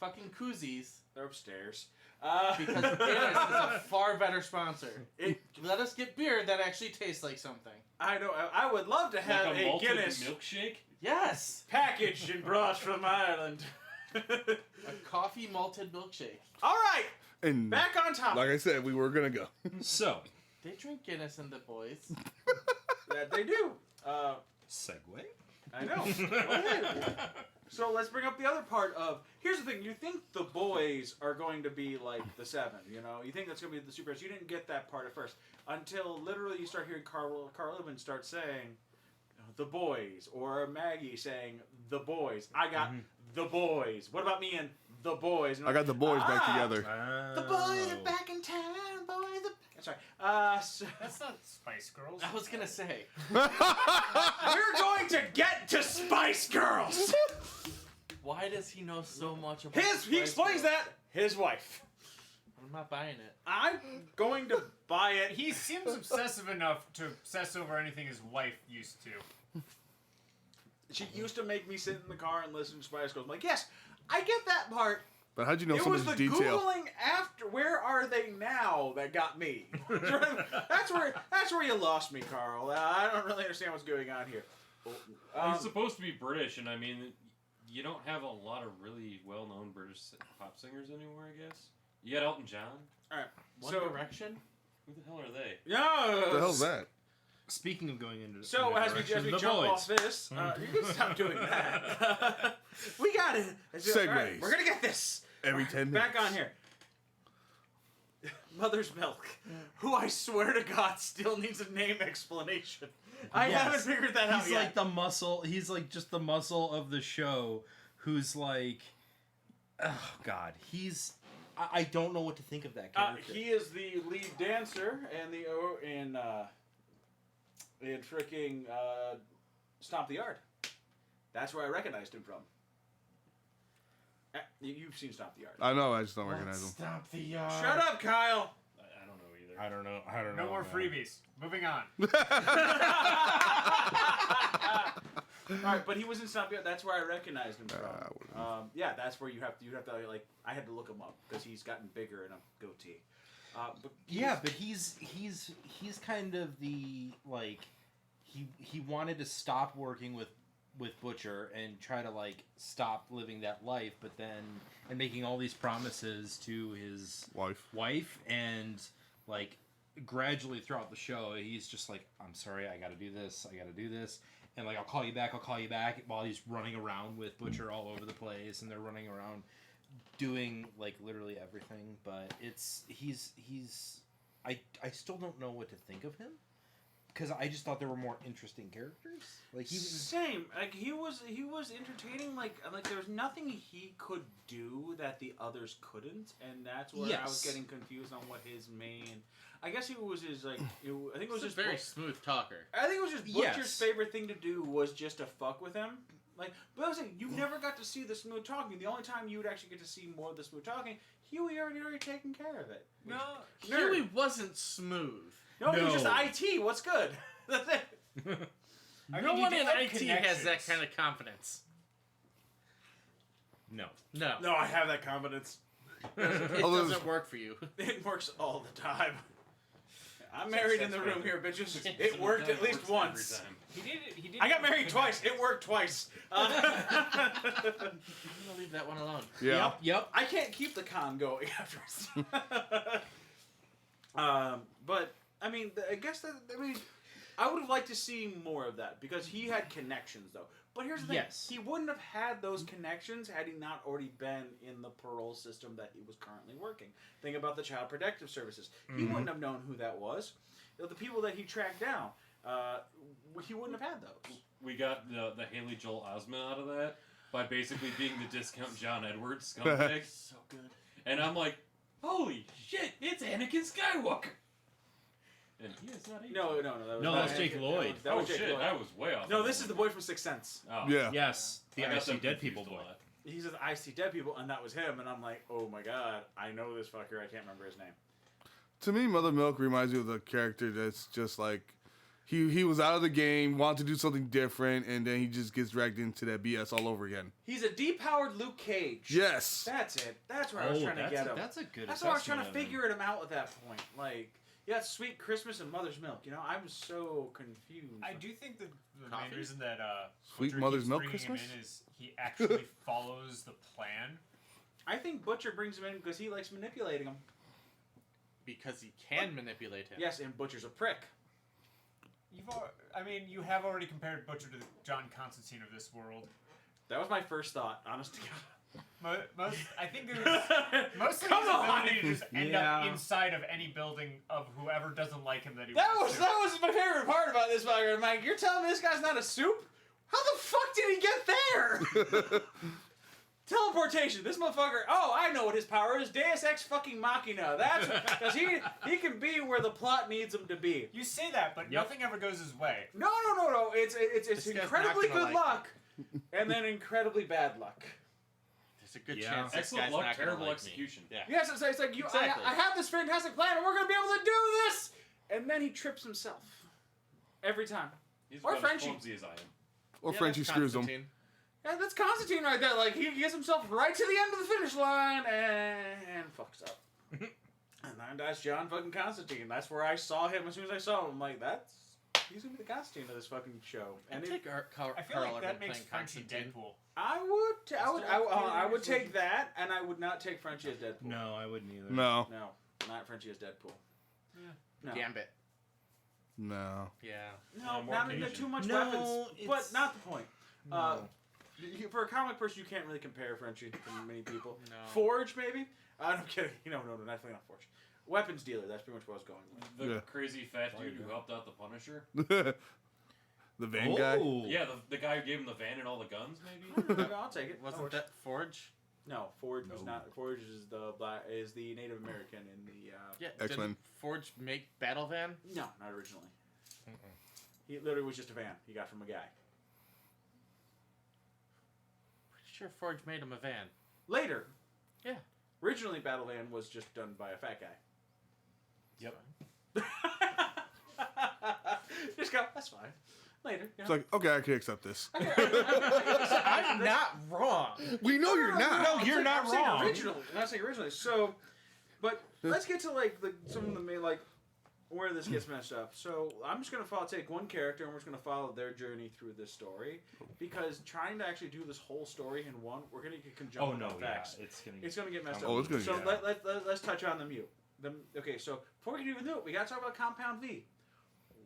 fucking koozies They're upstairs. because Guinness is a far better sponsor. It, Let us get beer that actually tastes like something. I know. I would love to have Like a a malted Guinness milkshake. Yes, packaged and brought from Ireland. a coffee malted milkshake. All right, And back on topic. like I said, we were gonna go. So, They drink Guinness in the boys. That they do. segue. I know. Go ahead. So let's bring up the other part of. Here's the thing: you think the boys are going to be like the Seven, you know? You think that's going to be the superheroes. You didn't get that part at first until literally you start hearing Carl Urban start saying, "The boys," or Maggie saying, "The boys." I got the boys. What about me and the boys? And I got the boys back "Ah, together. The boys are back in town. Boys. Sorry. So That's not Spice Girls. I was gonna say. we're going to get to Spice Girls. Why does he know so much about He Spice explains Girls? that. His wife. I'm not buying it. I'm going to buy it. He seems obsessive enough to obsess over anything his wife used to. She used to make me sit in the car and listen to Spice Girls. I'm like, yes, I get that part. But how'd you know It so was much the detail? Googling after where are they now that got me. that's where you lost me, Carl. I don't really understand what's going on here. He's supposed to be British, and I mean, you don't have a lot of really well-known British pop singers anymore, I guess. You got Elton John. all right. One So Direction? Who the hell are they? yeah. What the hell's that? Speaking of going into So into as we direction, the jump boys. off this, you can stop doing that. We got it. All right, Segues. we're gonna get this. Every 10 minutes. Back on here. Mother's Milk, who I swear to God still needs a name explanation. I Yes. haven't figured that out He's yet. like the muscle. He's like just the muscle of the show. Who's like, oh God, he's. I don't know what to think of that character. He is the lead dancer and in freaking Stomp the Yard. That's where I recognized him from. You've seen Stomp the Yard. I know, I just don't recognize them. Stop the yard. Shut up, Kyle. I don't know either. I don't know. I don't know. No more man. freebies. Moving on. All right, but he was in Stomp the Yard. That's where I recognized him from. wouldn't. Yeah, that's where you have to like. I had to look him up because he's gotten bigger and a goatee. But Yeah, but he's kind of the like he wanted to stop working with Butcher and try to like stop living that life, but then and making all these promises to his wife and like gradually throughout the show he's just like, I'm sorry, I gotta do this, and like I'll call you back while he's running around with Butcher all over the place and they're running around doing like literally everything. But he's I still don't know what to think of him because I just thought there were more interesting characters. Like he was same. Like he was entertaining. Like there was nothing he could do that the others couldn't, and that's where I was Yes. getting confused on what his main. I guess it was his like. I think it was He's just a very smooth talker. I think it was just Butcher's Yes. favorite thing to do was just to fuck with him. Like, but I was saying, you never got to see the smooth talking. The only time you would actually get to see more of the smooth talking, Huey already taken care of it. No. Huey wasn't smooth. No, he was just No. IT. What's good? That's it. I No mean, he one did in have IT has that connections. kind of confidence. no. No. No, I have that confidence. It Although- doesn't work for you. It works all the time. I'm married in the room here, bitches. It It worked at It least works once. every time. He did. I got married twice. It worked twice. I'm gonna leave that one alone. Yeah. Yep. I can't keep the con going afterwards. But I mean, I guess that I would have liked to see more of that because he had connections, though. But here's the thing: Yes. he wouldn't have had those connections had he not already been in the parole system that he was currently working. Think about the Child Protective Services. He wouldn't have known who that was. The people that he tracked down, he wouldn't have had those. We got the Haley Joel Osment out of that by basically being the discount John Edwards scumbag. So good. And I'm like, holy shit, it's Anakin Skywalker. And he is not aged. No. That was No, not that's Jake Anakin. Lloyd. That Oh was Jake shit, Lloyd. I was way off. No, on this that is the one. boy from Sixth Sense. Oh. Yeah. Yes. The I got I See them Dead confused People a boy. lot. He says, I see dead people, and that was him, and I'm like, oh my god, I know this fucker, I can't remember his name. To me, Mother Milk reminds me of the character that's just like, He was out of the game, wanted to do something different, and then he just gets dragged into that BS all over again. He's a depowered Luke Cage. Yes. That's it. That's where I was trying to get him. That's a good. That's why I was trying to assessment of him. figure him out at that point. Like, you got Sweet Christmas and Mother's Milk. You know, I'm so confused. I do think that the Coffee? main reason that Sweet Butcher Mother's keeps Milk bringing him Christmas? in is he actually follows the plan. I think Butcher brings him in because he likes manipulating him. Because he can manipulate him. Yes, and Butcher's a prick. You have already compared Butcher to John Constantine of this world. That was my first thought, honest to I think it was God. mostly Come his ability on! to just end Yeah. up inside of any building of whoever doesn't like him that he That wants was to. that was my favorite part about this fucker, Mike. You're telling me this guy's not a soup? How the fuck did he get there? Teleportation. This motherfucker. Oh, I know what his power is. Deus Ex fucking Machina. That's because he can be where the plot needs him to be. You say that, but Yep. nothing ever goes his way. No. It's This guy's incredibly not gonna good like luck, and then incredibly bad luck. There's a good Yeah. chance this Excellent guy's luck, not gonna terrible like execution. Me. Yeah. Yes, it's like you. Exactly. I have this fantastic plan, and we're gonna be able to do this, and then he trips himself every time. He's Or about Frenchie. as clumsy as I am. Or Yeah, Frenchie that's screws him. Constantine. Yeah, that's Constantine right there. Like, he gets himself right to the end of the finish line and fucks up. And then that's John fucking Constantine. That's where I saw him as soon as I saw him. I'm like, he's gonna be the Constantine of this fucking show. And And take Carl I feel like Urban that makes playing Frenchie Constantine. Deadpool. I would take that, and I would not take Frenchie as Deadpool. No, I wouldn't either. No. No, not Frenchie as Deadpool. Yeah. No. Gambit. No. Yeah. No, more not Cajun. too much No, weapons, but it's- not the point. No. For a comic person, you can't really compare Frenchie to many people. No. Forge, maybe? I'm kidding. No, definitely not Forge. Weapons dealer, that's pretty much what I was going with. The Yeah. crazy fat dude who helped out the Punisher. The van guy? Oh. Yeah, the guy who gave him the van and all the guns, maybe. I'll take it. Wasn't Forge. that Forge? No, Forge was No. not. Forge is the Native American in the. Yeah. X-Men. Didn't Forge make Battle Van? No, not originally. He literally was just a van he got from a guy. Pretty sure Forge made him a van. Later. Yeah. Originally, Battle Van was just done by a fat guy. Yep. Just go. That's fine. Later. It's like, okay, I can accept this. I'm not wrong. We know you're not. No, you're not I'm saying wrong. Originally, I'm not saying originally. So, but let's get to like some of the main where this gets messed up. So I'm just gonna take one character and we're just gonna follow their journey through this story because trying to actually do this whole story in one, we're gonna get conjunct Oh no, yeah, effects. it's gonna Get messed up. Oh, it's gonna so get- let's touch on the mute. Okay, so before we can even do it, we gotta talk about Compound V.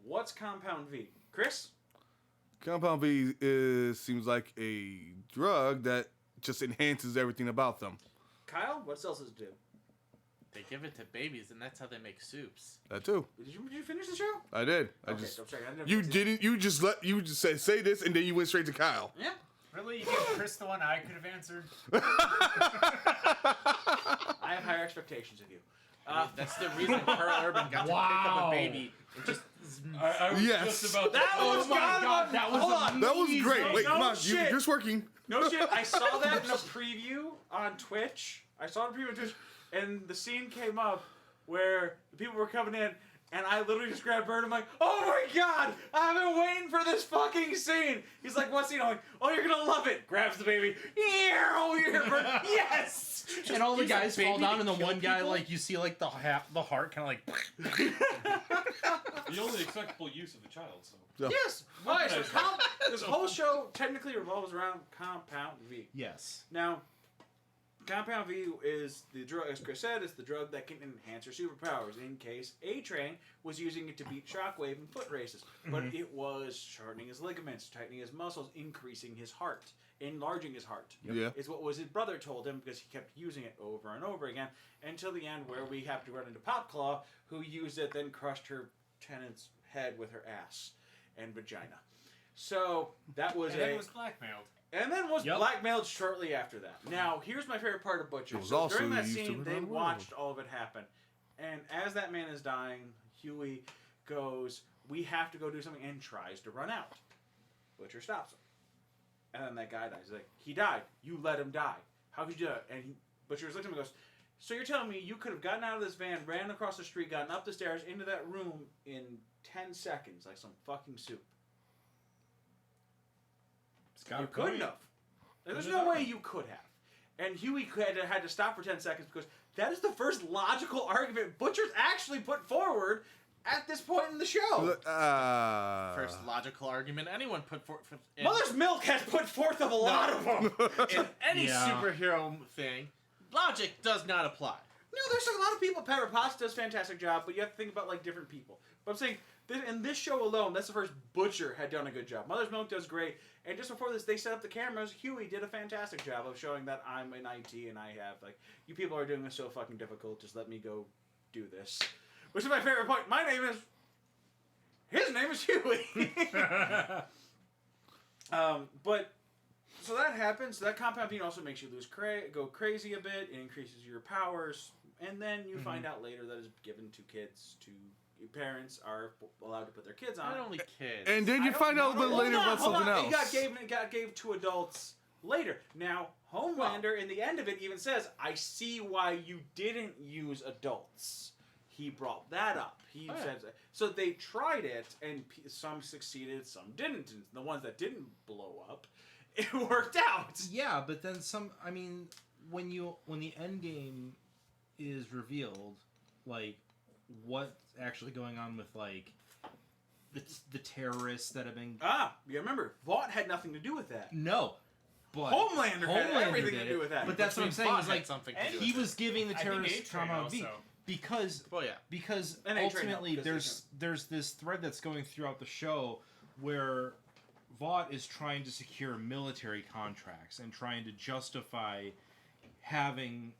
What's Compound V, Chris? Compound V seems like a drug that just enhances everything about them. Kyle, what else does it do? They give it to babies, and that's how they make soups. That too. Did you finish the show? I did. I Okay, just I'm sorry, I never you did. didn't. You just say this, and then you went straight to Kyle. Yeah. Really? You gave Chris the one I could have answered? I have higher expectations of you. That's the reason Carl Urban got to pick up Wow. a baby and just. I was Yes. just about to. That was Oh my God, that was hold on. That was great. No, Wait, no come on. shit. You're working. No shit. I saw that in a preview on Twitch. I saw the preview on Twitch, and the scene came up where the people were coming in, and I literally just grabbed Bird. I'm like, oh my god, I've been waiting for this fucking scene. He's like, what scene? I'm like, oh, you're gonna love it. Grabs the baby. Yeah, you hear Bird. Yes. and all the use a guys fall baby down, to and the kill one guy, people? like, you see, like, the heart kind of like. The only acceptable use of a child, so. Yes. All right. So this whole show technically revolves around Compound V. Yes. Now, Compound V is the drug, as Chris said, it's the drug that can enhance your superpowers. In case A-Train was using it to beat Shockwave in foot races, but it was shortening his ligaments, tightening his muscles, increasing his heart, enlarging his heart. Yeah. Is what was his brother told him because he kept using it over and over again until the end where we have to run into Popclaw, who used it, then crushed her tenant's head with her ass and vagina. So that was And then was blackmailed. and then was Yep. blackmailed shortly after that. Now, here's my favorite part of Butcher. It was So also during that used to scene, run they around the watched all of it happen. And as that man is dying, Huey goes, we have to go do something, and tries to run out. Butcher stops him. And then that guy dies. He's like, he died. You let him die. How could you do that? And Butcher looks at him and goes, So you're telling me you could have gotten out of this van, ran across the street, gotten up the stairs into that room in 10 seconds, like some fucking soup. It's got You a point. couldn't have. There's no way you could have. And Huey had to stop for 10 seconds because that is the first logical argument Butcher's actually put forward at this point in the show. First logical argument anyone put forth. Mother's Milk has put forth of a lot of them. In any Yeah. superhero thing, logic does not apply. No, there's a lot of people. Pepper Potts does a fantastic job, but you have to think about like different people. But I'm saying in this show alone, that's the first Butcher had done a good job. Mother's Milk does great, and just before this, they set up the cameras. Huey did a fantastic job of showing that I'm in IT and I have like you people are doing this so fucking difficult. Just let me go do this, which is my favorite point. My name is. His name is Huey. But. So that happens. That compound bean also makes you go crazy a bit. It increases your powers, and then you find out later that it's given to kids. Your parents are allowed to put their kids on. Not it. only kids. And then you find out a little later about something else. It got gave to adults later. Now Homelander, in the end of it, even says, "I see why you didn't use adults." He brought that up. He says so. They tried it, and some succeeded, some didn't. And the ones that didn't blow up. It worked out. Yeah, but then some. I mean, when the end game is revealed, like what's actually going on with like the terrorists that have been. You remember Vought had nothing to do with that. No, but Homelander had everything did to do with that. But that's what I'm saying. Vought Is had like something to do he with was giving the I think terrorists A-Train trauma V also. because Well, yeah. because And A-Train ultimately helped, because there's this thread that's going throughout the show where Vought is trying to secure military contracts and trying to justify having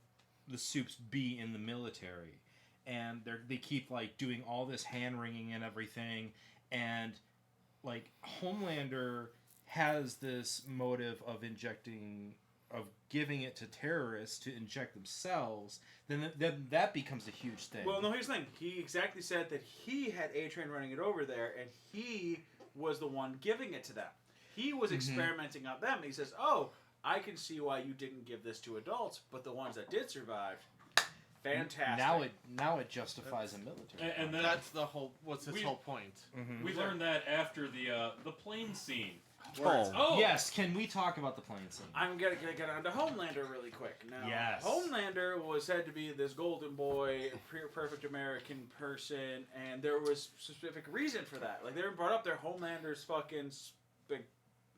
the Supes be in the military, and they keep like doing all this hand wringing and everything, and like Homelander has this motive of giving it to terrorists to inject themselves, then that becomes a huge thing. Well, no, here's the thing. He exactly said that he had A-Train running it over there, and he was the one giving it to them. He was experimenting on them. He says, "Oh, I can see why you didn't give this to adults, but the ones that did survive, fantastic." Now it justifies a military. And then That's the whole. What's his We- whole point? we learned that after the plane scene. Yes, can we talk about the plane scene? I'm gonna get on to Homelander really quick. Now, Yes. Homelander was said to be this golden boy, perfect American person, and there was specific reason for that. Like they were brought up there, Homelander's fucking big.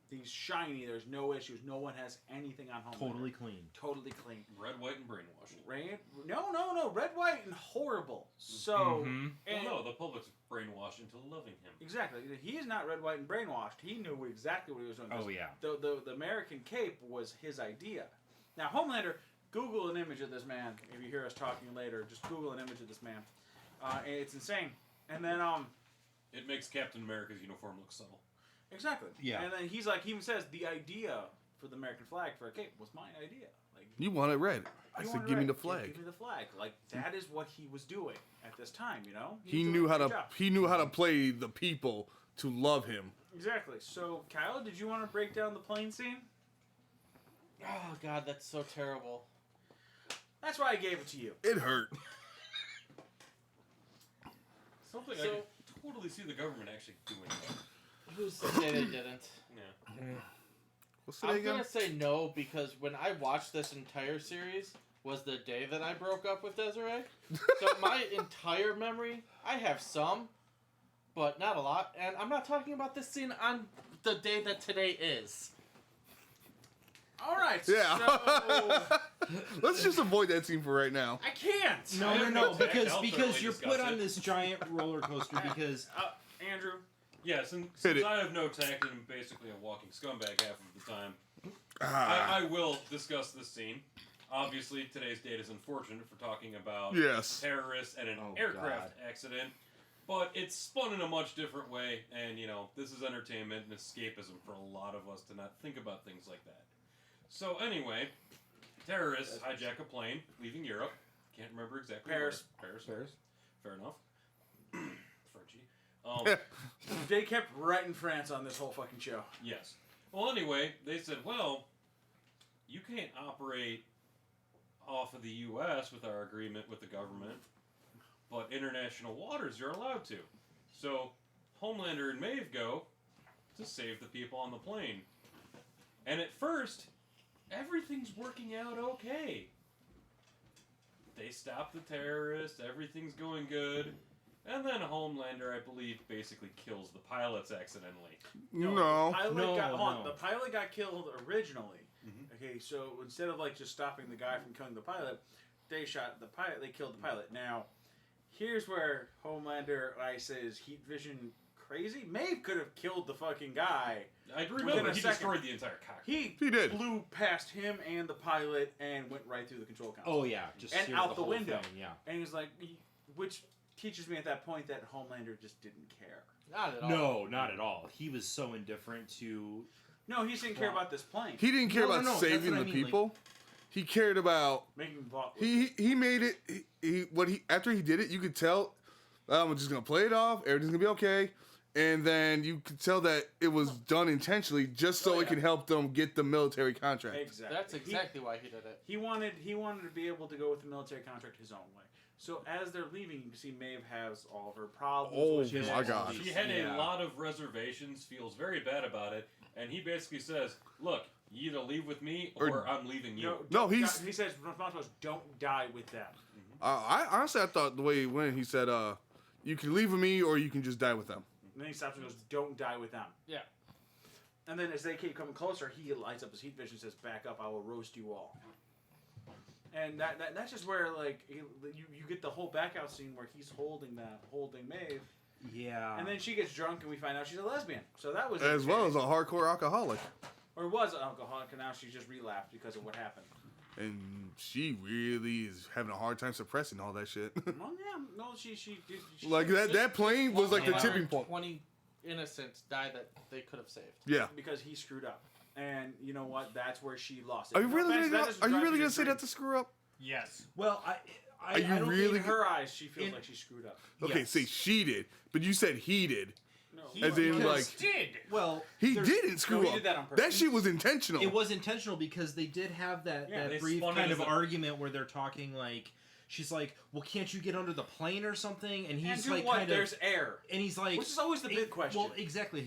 He's shiny. There's no issues. No one has anything on Homelander. Totally clean. Totally clean. Red, white, and brainwashing. No. Red, white, and horrible. So, and Well, no, the public's brainwashed into loving him. exactly, he is not red, white, and brainwashed. He knew exactly what he was doing. Oh, yeah. The American cape was his idea. Now, Homelander, Google an image of this man. If you hear us talking later, just Google an image of this man. It's insane. And then, It makes Captain America's uniform look subtle. exactly. Yeah. And then he's like, he even says the idea for the American flag for a cape was my idea. Like, You want it red. I you said, wanted give me red. the flag. Give me the flag. Like that is what he was doing at this time. You know. He was knew doing how a to. good job. He knew how to play the people to love him. Exactly. So, Kyle, did you want to break down the plane scene? Oh God, that's so terrible. That's why I gave it to you. It hurt. Something I So- could totally see the government actually doing. Who's to say they didn't? Yeah. What's that I'm again? gonna say no because when I watched this entire series was the day that I broke up with Desiree. So my entire memory, I have some, but not a lot. And I'm not talking about this scene on the day that today is. All right. Yeah. So Let's just avoid that scene for right now. I can't. No, I'll thoroughly because you're discuss put on it. this giant roller coaster because Andrew. Yes, and Hit since it. I have no tact and I'm basically a walking scumbag half of the time, Ah, I will discuss this scene. Obviously, today's date is unfortunate for talking about yes. terrorists and an Oh, aircraft accident, but it's spun in a much different way, and this is entertainment and escapism for a lot of us to not think about things like that. So anyway, terrorists hijack a plane leaving Europe. Can't remember exactly Paris. where. Paris. Paris. Fair enough. Frenchie. They kept writing France on this whole fucking show. Yes. Well, anyway, they said, well, you can't operate off of the U.S. with our agreement with the government, but international waters you're allowed to. So Homelander and Maeve go to save the people on the plane. And at first, everything's working out okay. They stop the terrorists, everything's going good. And then Homelander, I believe, basically kills the pilots accidentally. No. The pilot No, got, hold on, no. the pilot got killed originally. Mm-hmm. Okay, so instead of like just stopping the guy from killing the pilot, they shot the pilot. They killed the pilot. Now, here's where Homelander, I says, heat vision crazy. Maeve could have killed the fucking guy. I Within remember a he second. destroyed the entire cockpit. He did. blew past him and the pilot and went right through the control console. Oh yeah, just And seared out the whole window. thing, yeah. And he was like, which teaches me at that point that Homelander just didn't care. Not at all. No, not at all. He was so indifferent to. No, he didn't care about this plane. He didn't care No, about no, that's saving what the I mean, like- people. He cared about Making Vought. he made it. After he did it, you could tell. I'm just gonna play it off. Everything's gonna be okay. And then you could tell that it was done intentionally, just so Oh, it yeah. can help them get the military contract. Exactly. That's exactly why he did it. He wanted to be able to go with the military contract his own way. So as they're leaving, you can see Maeve has all of her problems. Oh with my his- gosh. She had Yeah. a lot of reservations, feels very bad about it, and he basically says, look, you either leave with me or I'm leaving you. No, he he's. says responsible was don't die with them. I honestly, I thought the way he went, he said, "You can leave with me, or you can just die with them." And then he stops and goes, "Don't die with them." Yeah. And then as they keep coming closer, he lights up his heat vision and says, "Back up! I will roast you all." And that's just where like you get the whole back out scene where he's holding Maeve, Yeah. and then she gets drunk and we find out she's a lesbian. So that was As well as a hardcore alcoholic, or was an alcoholic, and now she's just relapsed because of what happened. and she really is having a hard time suppressing all that shit. Well, yeah, no, she Like that plane was like the Yeah. tipping point. 20 innocents died that they could have saved. Yeah. because he screwed up, and you know what? That's where she lost. Are you No really offense, gonna, that just are you drives really me gonna say insane. that to screw up? Yes. Well, I Are you I don't really- In her eyes, she feels In- like she screwed up. Okay, Yes. say she did, but you said he did. No, As in, Because like- did. Well, He there's- didn't screw he up. did that on purpose. That shit was intentional. It was intentional because they did have that, Yeah, they that brief spun it kind as of a- argument where they're talking like she's like, "Well, can't you get under the plane or something?" And and he's do like, what? kind There's of, air. and he's like, Which is always the big question. Well, exactly.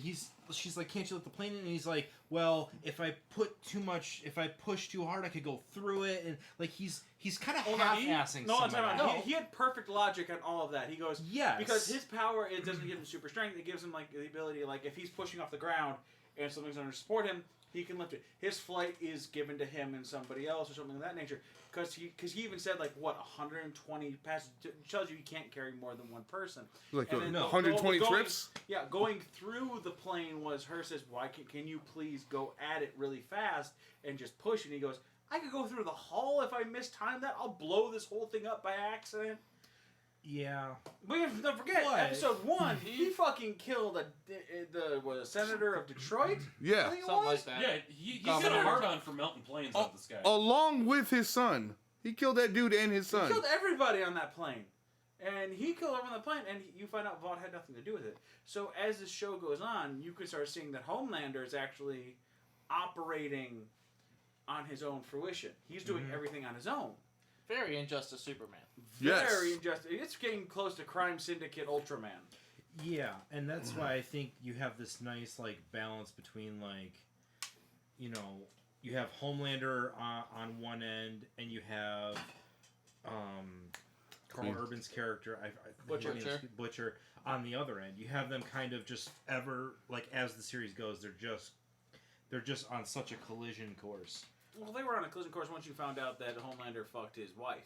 She's like, "Can't you let the plane in?" And he's like, "Well, if I push too hard, I could go through it." And like he's kind of Hold on, half-assing no, some of time that. out. He had perfect logic on all of that. He goes, Yes. because his power, it doesn't give him super strength. It gives him like the ability, like if he's pushing off the ground and something's going to support him, he can lift it. His flight is given to him and somebody else or something of that nature. Because he even said like what 120 passengers tells you he can't carry more than one person. like And then no. 120 going- trips. Yeah, going through the plane was her says, "Why can you please go at it really fast and just push?" And he goes, "I could go through the hull if I mistime that. I'll blow this whole thing up by accident." Yeah. We have don't forget What? episode 1. He fucking killed a senator of Detroit. I Yeah, think it Something was. like that. Yeah, he's Governor. got a hard on for melting planes out of the sky. along with his son. He killed that dude and his He son. killed everybody on that plane. And he killed everyone on the plane, and you find out Vought had nothing to do with it. So as the show goes on, you can start seeing that Homelander is actually operating on his own fruition. He's doing everything on his own. Very Injustice Superman. Yes. Very injustice. It's getting close to Crime Syndicate Ultraman. Yeah, and that's why I think you have this nice like balance between like, you know, you have Homelander on one end, and you have Carl Queen. Urban's character, Butcher. Butcher on the other end. You have them kind of just ever like as the series goes, they're just on such a collision course. Well, they were on a collision course once you found out that Homelander fucked his wife.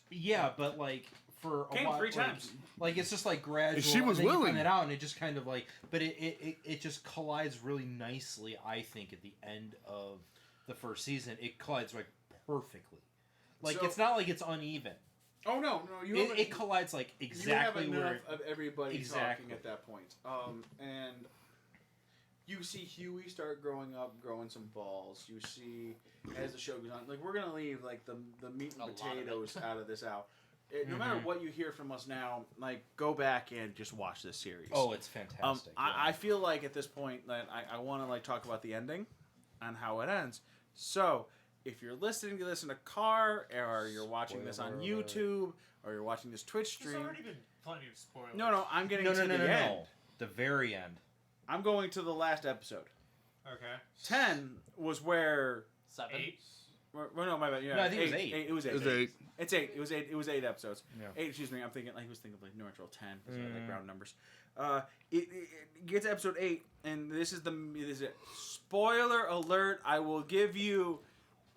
Yeah, but like for a Came while, 3 like- times. Like it's just like gradual. And she was and then you willing. find that out, and it just kind of like, but it just collides really nicely. I think at the end of the first season, it collides like perfectly. Like So- it's not like it's uneven. Oh no, you haven't- It collides like exactly you have where. enough of everybody Exactly. talking at that point. And you see Huey start growing up, growing some balls. You see as the show goes on, like we're gonna leave like the meat A and lot of it. potatoes out of this out. No matter Mhm. what you hear from us now, like go back and just watch this series. Oh, it's fantastic. yeah. I feel like at this point that I want to like talk about the ending and how it ends. So if you're listening to this in a car, or you're watching this on Spoiler alert. YouTube, or you're watching this Twitch There's stream. already been plenty of spoilers. No, I'm getting No, to the end. The very end. I'm going to the last episode. Okay. 10 was where. 7. 8. Well, no, my bad. Yeah, No, I think it was 8. It was 8. It was 8. It's 8. It was 8. It was 8 episodes. Yeah. 8. Excuse me. I'm thinking. Like, he was thinking of like natural 10. So I like round numbers. It gets to episode 8, and this is it. Spoiler alert! I will give you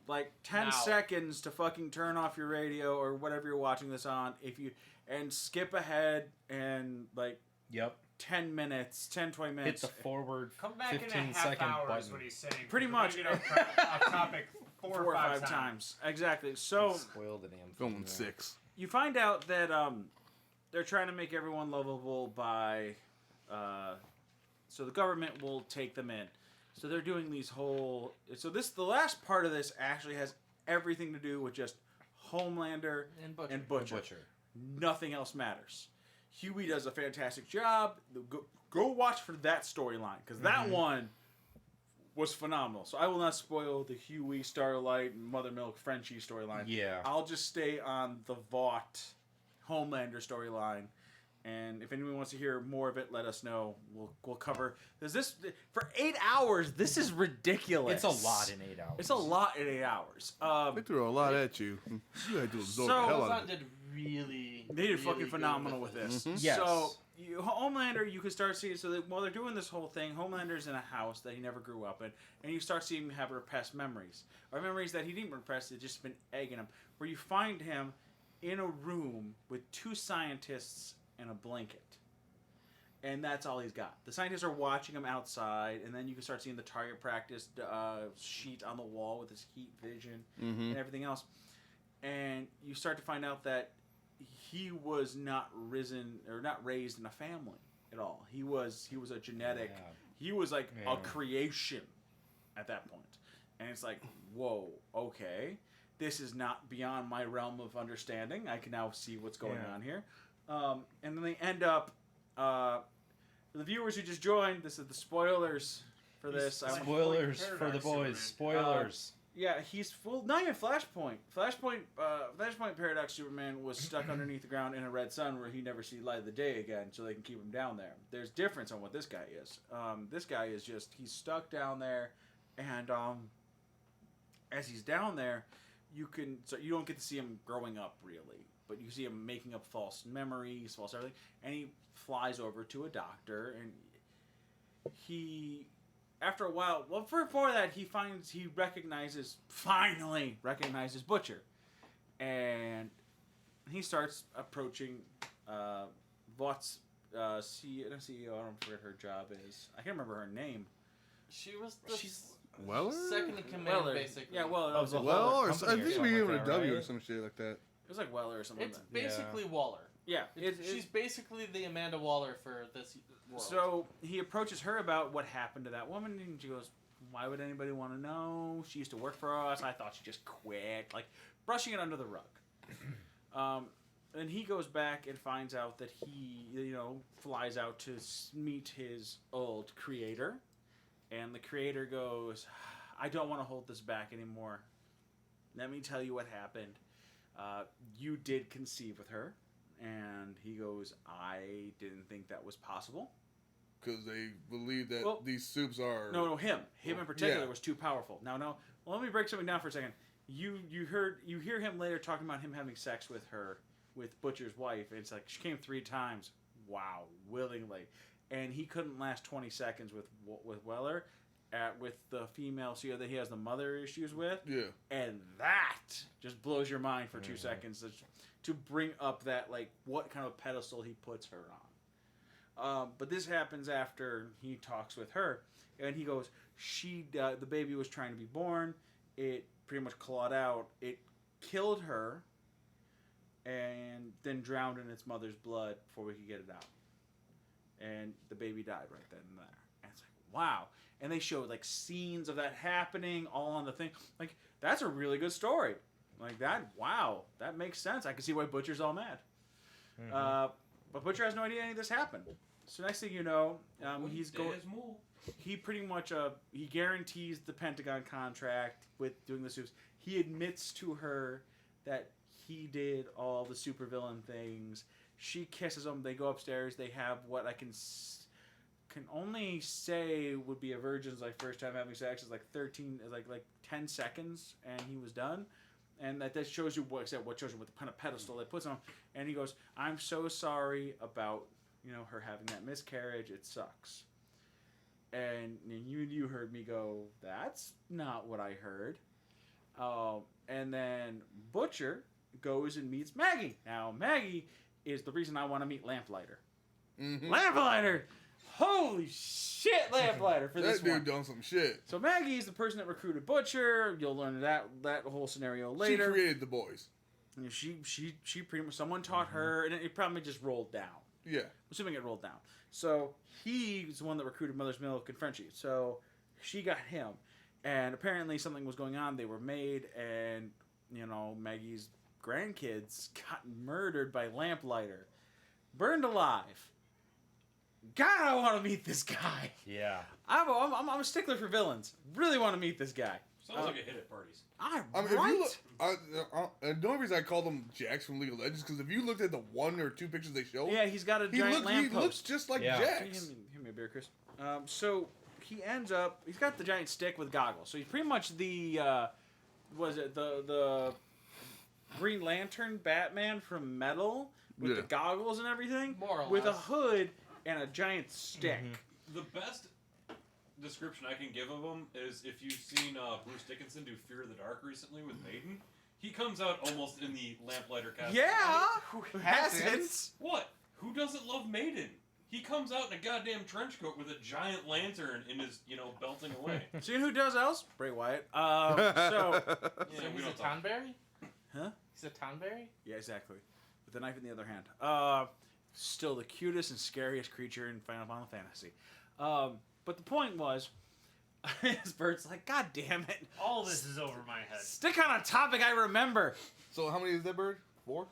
like 10 Now. seconds to fucking turn off your radio or whatever you're watching this on. And skip ahead and like Yep. 10 minutes, 10, 20 Hit minutes. the forward Come back in a 15 half second hour is button. what he's saying. Pretty We're much. gonna get off topic 4 4 or 5 times. Exactly. So Spoil the damn thing. Going 6. you find out that they're trying to make everyone lovable by so the government will take them in. So they're doing these whole the last part of this actually has everything to do with just Homelander And Butcher. and Butcher. Butcher. Nothing else matters. Huey does a fantastic job. Go watch for that storyline because that one was phenomenal. So I will not spoil the Huey, Starlight, and Mother Milk, Frenchie storyline. Yeah. I'll just stay on the Vought Homelander storyline. And if anyone wants to hear more of it, let us know. We'll cover. Because this for 8 hours, this is ridiculous. It's a lot in 8 hours. It's a lot in 8 hours. They threw a lot at you. You had to absorb So- the hell out Amazon of it. did really. They did really fucking good phenomenal with this. Yes. So Homelander, you can start seeing. So while they're doing this whole thing, Homelander's in a house that he never grew up in, and you start seeing him have repressed memories, or memories that he didn't repress. It just been egging him. Where you find him in a room with 2 scientists and a blanket. And that's all he's got. The scientists are watching him outside, and then you can start seeing the target practice sheet on the wall with his heat vision and everything else. And you start to find out that he was not raised in a family at all. He was a genetic. Yeah. He was like a Yeah. creation at that point. And it's like, whoa, okay, this is not beyond my realm of understanding. I can now see what's going Yeah. on here. And then they end up. For the viewers who just joined, this is the spoilers for this. Spoilers for the Paradox boys. Superman. Spoilers. Yeah, he's full. Not even Flashpoint. Flashpoint Paradox Superman was stuck underneath the ground in a red sun where he never see light of the day again, so they can keep him down there. There's difference on what this guy is. This guy is just he's stuck down there, and as he's down there, you don't get to see him growing up really, but you see him making up false memories, false everything, and he flies over to a doctor, and he. After a while, before that, he finally recognizes Butcher, and he starts approaching Vought's CEO. I don't forget her job is. I can't remember her name. She was the Weller? second in command, Weller. basically. Yeah, Weller. Oh, That was the it. Well, or Company I or think we something gave like it a that, W or right? some shit like that. It was like Weller or something. It's like that. basically Waller. Yeah. She's basically the Amanda Waller for this world. So he approaches her about what happened to that woman, and she goes, "Why would anybody want to know? She used to work for us. I thought she just quit." Like brushing it under the rug. And he goes back and finds out that he, flies out to meet his old creator, and the creator goes, "I don't want to hold this back anymore. Let me tell you what happened. You did conceive with her." And he goes, "I didn't think that was possible." Because they believe that Well, these soups are. No, him. Him in particular Yeah. was too powerful. Now, let me break something down for a second. You hear him later talking about him having sex with her, with Butcher's wife. And it's like she came 3 times. Wow, willingly, and he couldn't last 20 seconds with Weller, with the female CEO that he has the mother issues with. Yeah. And that just blows your mind for 2 seconds to bring up that like what kind of pedestal he puts her on. But this happens after he talks with her, and he goes, the baby was trying to be born. It pretty much clawed out. It killed her, and then drowned in its mother's blood before we could get it out. And the baby died right then and there. And it's like, wow. And they showed like scenes of that happening all on the thing. Like, that's a really good story. Like that, wow, that makes sense. I can see why Butcher's all mad. But Butcher has no idea any of this happened. So next thing you know, he's going. He pretty much he guarantees the Pentagon contract with doing the suits. he admits to her that he did all the supervillain things. She kisses him. They go upstairs. They have what I can only say would be a virgin's like first time having sex is like 10 seconds, and he was done. And that shows you what shows you what the kind of pedestal they puts on. And he goes, "I'm so sorry about her having that miscarriage. It sucks." And you heard me go, "That's not what I heard." And then Butcher goes and meets Maggie. Now Maggie is the reason I want to meet Lamplighter. Mm-hmm. Lamplighter! Holy shit, Lamplighter for this That dude one. done some shit. So Maggie's the person that recruited Butcher. You'll learn that whole scenario later. She created the boys. She pretty much, someone taught her, and it probably just rolled down. Yeah. Assuming it rolled down. So he's the one that recruited Mother's Milk and Frenchie. So she got him. And apparently something was going on. They were made, and, Maggie's grandkids got murdered by Lamplighter. Burned alive. God, I want to meet this guy. Yeah. I'm a stickler for villains. Really want to meet this guy. Sounds like a hit at parties. I mean, Right? if you look, the only reason I call them Jax from League of Legends because if you looked at the 1 or 2 pictures they showed, Yeah, he's got a giant he lamppost. looks just like Yeah. Jax. Give me a beer, Chris. So he ends up. He's got the giant stick with goggles. So he's pretty much the. The Green Lantern Batman from Metal with Yeah. the goggles and everything, More or with a less. hood and a giant stick. The best description I can give of him is if you've seen Bruce Dickinson do Fear of the Dark recently with Maiden, he comes out almost in the Lamplighter costume. Yeah, Who who hasn't? What? Who doesn't love Maiden? He comes out in a goddamn trench coat with a giant lantern and is, belting away. Seen who does else? Bray Wyatt. So Yeah, So we he's a don't talk. Tonberry? Huh? He's a Tonberry? Yeah, exactly. With a knife in the other hand. Still the cutest and scariest creature in Final Fantasy. But the point was, Bert's like, God damn it. All this is over my head. Stick on a topic I remember. So how many is that bird? 4?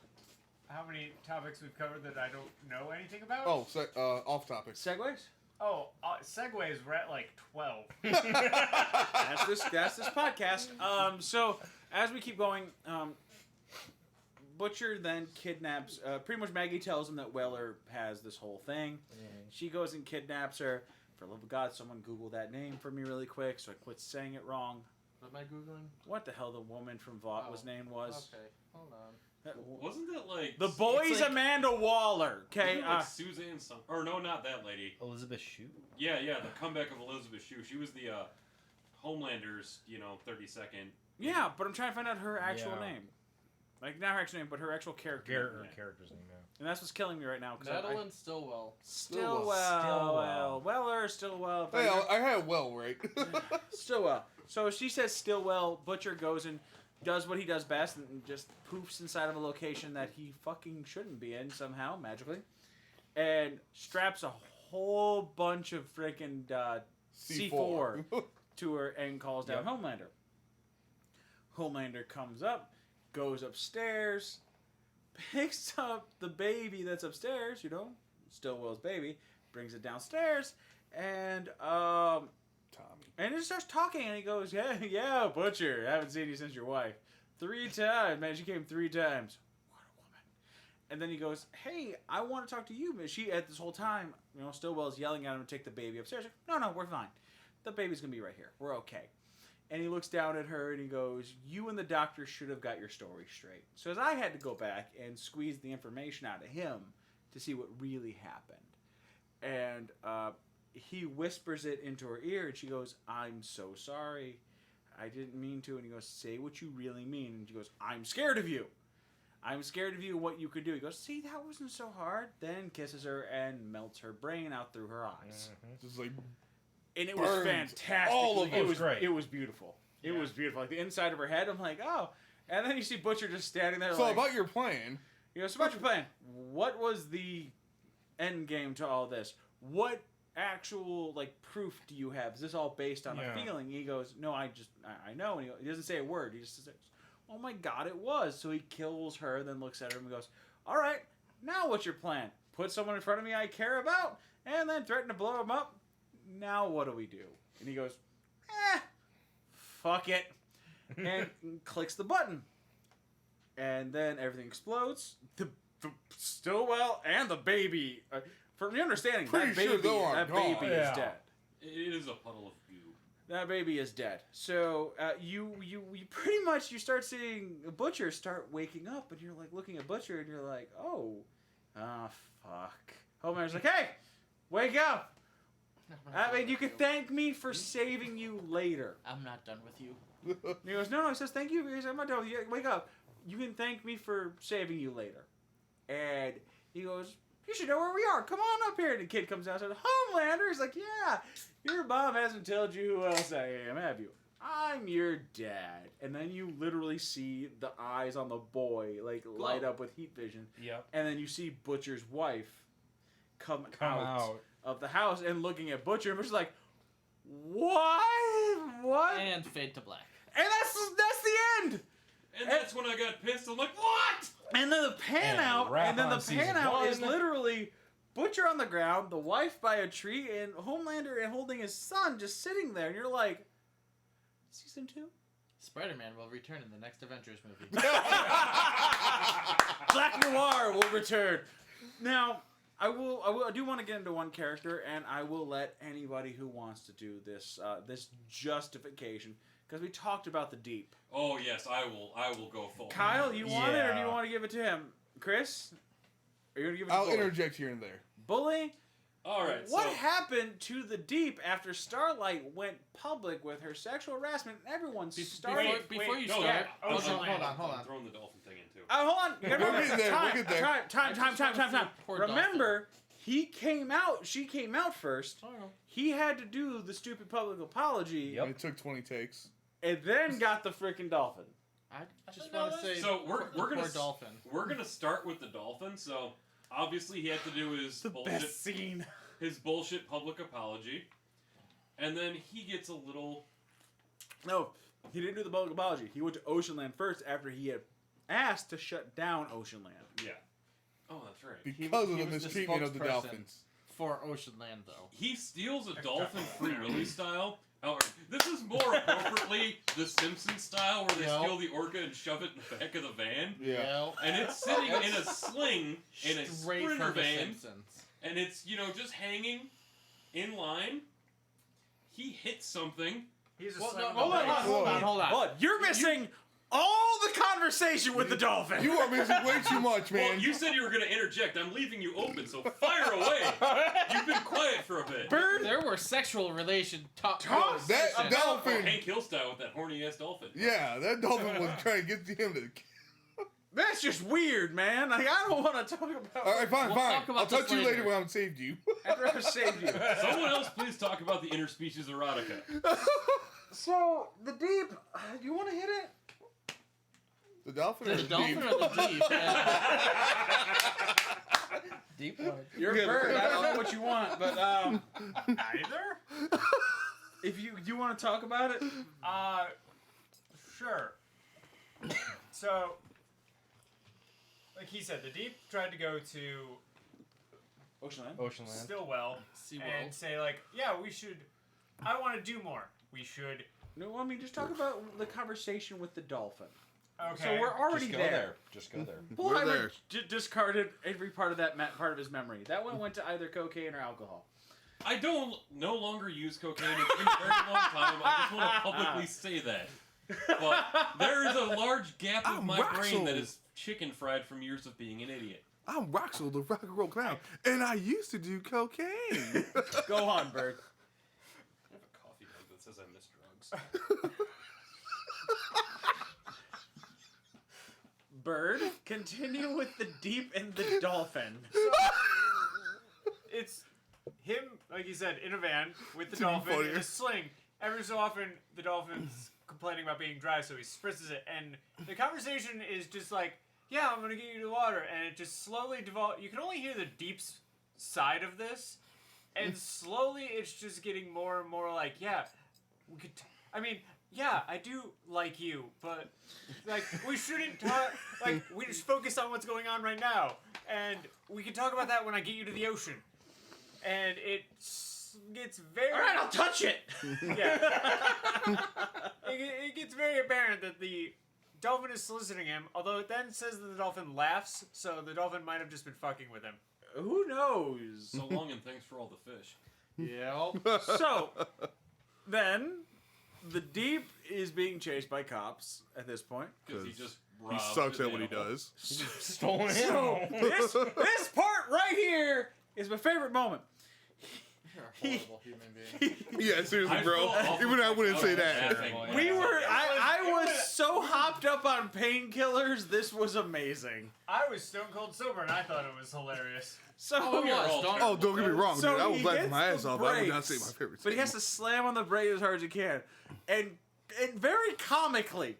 How many topics we've covered that I don't know anything about? Oh, off topic. Segways? Oh, segues, we're at like 12. That's this podcast. So as we keep going, Butcher then kidnaps. Pretty much Maggie tells him that Weller has this whole thing. She goes and kidnaps her. For the love of God, someone Google that name for me really quick, so I quit saying it wrong. What am I Googling? What the hell the woman from Vought was name was? Okay, hold on. Wasn't that like... The boy's It's like- Amanda Waller. Okay. Wasn't it like Suzanne or no, not that lady. Elizabeth Shue. Yeah, the comeback of Elizabeth Shue. She was the Homelander's, 30-second... Yeah, but I'm trying to find out her actual Yeah. name. Like not her actual name, but her actual character. name. Character's name, yeah. And that's what's killing me right now. Madeline Stillwell. Stillwell. Weller, Stillwell. Hey, I had well right. Stillwell. So she says Stillwell. Butcher goes and does what he does best and just poofs inside of a location that he fucking shouldn't be in somehow, magically. And straps a whole bunch of freaking C4 to her and calls down Homelander. Homelander comes up, goes upstairs, picks up the baby that's upstairs, Stillwell's baby, brings it downstairs, and Tommy. and he starts talking, and he goes, yeah, Butcher, haven't seen you since your wife. 3 times, man, she came 3 times. What a woman. And then he goes, hey, I want to talk to you. But she, at this whole time, Stillwell's yelling at him to take the baby upstairs. Like, no, we're fine. The baby's going to be right here. We're okay. And he looks down at her and he goes, you and the doctor should have got your story straight. So as I had to go back and squeeze the information out of him to see what really happened. And he whispers it into her ear and she goes, I'm so sorry. I didn't mean to. And he goes, say what you really mean. And she goes, I'm scared of you. I'm scared of you, what you could do. He goes, see, that wasn't so hard. Then kisses her and melts her brain out through her eyes. Just like And it was burns fantastic. all of it us. was great. It was beautiful. It was beautiful. Like the inside of her head, I'm like, oh. And then you see Butcher just standing there so like, about your plan. so about your plan. What was the end game to all this? What actual proof do you have? Is this all based on a feeling? He goes, no, I know. And he doesn't say a word. He just says, oh my God, it was. So he kills her, then looks at her and goes, all right, now what's your plan? Put someone in front of me I care about, and then threaten to blow him up? Now what do we do? And he goes, fuck it. and clicks the button. And then everything explodes. The Stillwell and the baby. From your understanding, Pretty that baby, sure they are that gone. baby Yeah. is dead. It is a puddle of goo. That baby is dead. So you pretty much you start seeing Butcher start waking up, and you're like looking at Butcher, and you're like, oh, fuck. Homelander's like, hey, wake up. I mean, you can thank me for saving you later. I'm not done with you. And he goes, no, he says, thank you. He says, I'm not done with you. Wake up. You can thank me for saving you later. And he goes, you should know where we are. Come on up here. And the kid comes out and says, Homelander. He's like, yeah, your mom hasn't told you who else I am, have you? I'm your dad. And then you literally see the eyes on the boy, like, light up with heat vision. Yep. And then you see Butcher's wife come Come out out. of the house and looking at Butcher. And Butcher's like, what? And fade to black. And that's the end. And that's when I got pissed. I'm like, what? And then the pan And out, wrap and then the on season pan out is one. literally Butcher on the ground, the wife by a tree, and Homelander and holding his son just sitting there. And you're like, season 2? Spider-Man will return in the next Avengers movie. Black Noir will return. Now, I do want to get into one character, and I will let anybody who wants to do this this justification, because we talked about the Deep. Oh yes, I will go full. Kyle, you want it, or do you Yeah. want to give it to him? Chris, are you gonna give it to I'll Bully? interject here and there. Bully, All right. what so, happened to the Deep after Starlight went public with her sexual harassment and everyone started... Before you No, start, no, hold Oceanland. on. I'm throwing the dolphin thing in too. Oh, hold on. You gotta We'll remember, get there, time, we'll get there. time. Poor Remember, she came out first. He had to do the stupid public apology, Yep. It took 20 takes. and then got the freaking dolphin. I just want to say, So we're gonna poor dolphin. We're gonna start with the dolphin. So obviously he had to do his scene. his bullshit public apology, and then he gets a little. No, he didn't do the public apology. He went to Oceanland first after he had asked to shut down Oceanland. Yeah. Oh, that's right. Because of he the was the mistreatment of the spokesperson. Dolphins. For Oceanland, though. He steals a dolphin free release style. However, this is more appropriately the Simpsons style, where they Yep. steal the orca and shove it in the back of the van, Yeah. and it's sitting in a sling in a Straight sprinter from The van, Simpsons. and it's just hanging in line. He hits something. He's a Well, slam no, in hold the on, face. hold on. But you're missing all the conversation with the dolphin. You are missing way too much, Well, man. you said you were going to interject. I'm leaving you open, so fire away. You've been quiet for a bit. Bird. There were sexual relation that Oh, dolphin. Hank Hill style with that horny ass dolphin. Yeah, that dolphin was trying to get him to. That's just weird, man. Like, I don't want to talk about. All right, fine, We'll fine. talk about I'll touch this you later later. when I've saved you. After I've saved you. Someone else please talk about the interspecies erotica. So the Deep. You want to hit it? The dolphin or The the dolphin deep? or the deep? Deep one. You're a bird. I don't know what you want, but Either? if you want to talk about it, Sure. So, like he said, the Deep tried to go to Oceanland. Oceanland. Stillwell SeaWorld. and say, like, yeah, we should. I want to do more. We should. No, I mean just talk about the conversation with the dolphin. Okay. So we're already Just go there. there. Just go there. Bullheimer We're there. discarded every part of that part of his memory. That one went to either cocaine or alcohol. I don't no longer use cocaine. It's been a very long time. I just want to publicly say that. But there is a large gap of I'm my brain that Roxel. is chicken fried from years of being an idiot. I'm Roxel, the rock and roll clown, and I used to do cocaine. Go on, Bird. I have a coffee mug that says I miss drugs. Bird, continue with the Deep and the dolphin. It's him, like you said, in a van with the To be dolphin funnier. in a sling. Every so often, the dolphin's complaining about being dry, so he spritzes it, and the conversation is just like, "Yeah, I'm gonna get you to the water," and it just slowly develops. You can only hear the Deep's side of this, and slowly it's just getting more and more like, "Yeah, we could." I mean, yeah, I do like you, but like we shouldn't talk. Like we just focus on what's going on right now, and we can talk about that when I get you to the ocean. And it's gets very. All right, I'll touch it. Yeah. it gets very apparent that the dolphin is soliciting him, although it then says that the dolphin laughs, so the dolphin might have just been fucking with him. Who knows? So long and thanks for all the fish. Yeah. So then, the Deep is being chased by cops at this point. Because he just He robbed sucks his at what he animal. does. Stolen So animal. this part right here is my favorite moment. You're a horrible human being. Yeah, seriously, I bro. feel awful Even I wouldn't say that. laughing. We were, I It was was- so hopped up on painkillers. This was amazing. I was stone cold sober and I thought it was hilarious. So, Oh, it was. all Don't, Oh, don't get me wrong, So dude. I he was laughing hits my the ass off. I would not brakes, say my favorite. but he has to slam on the brake as hard as he can, and very comically,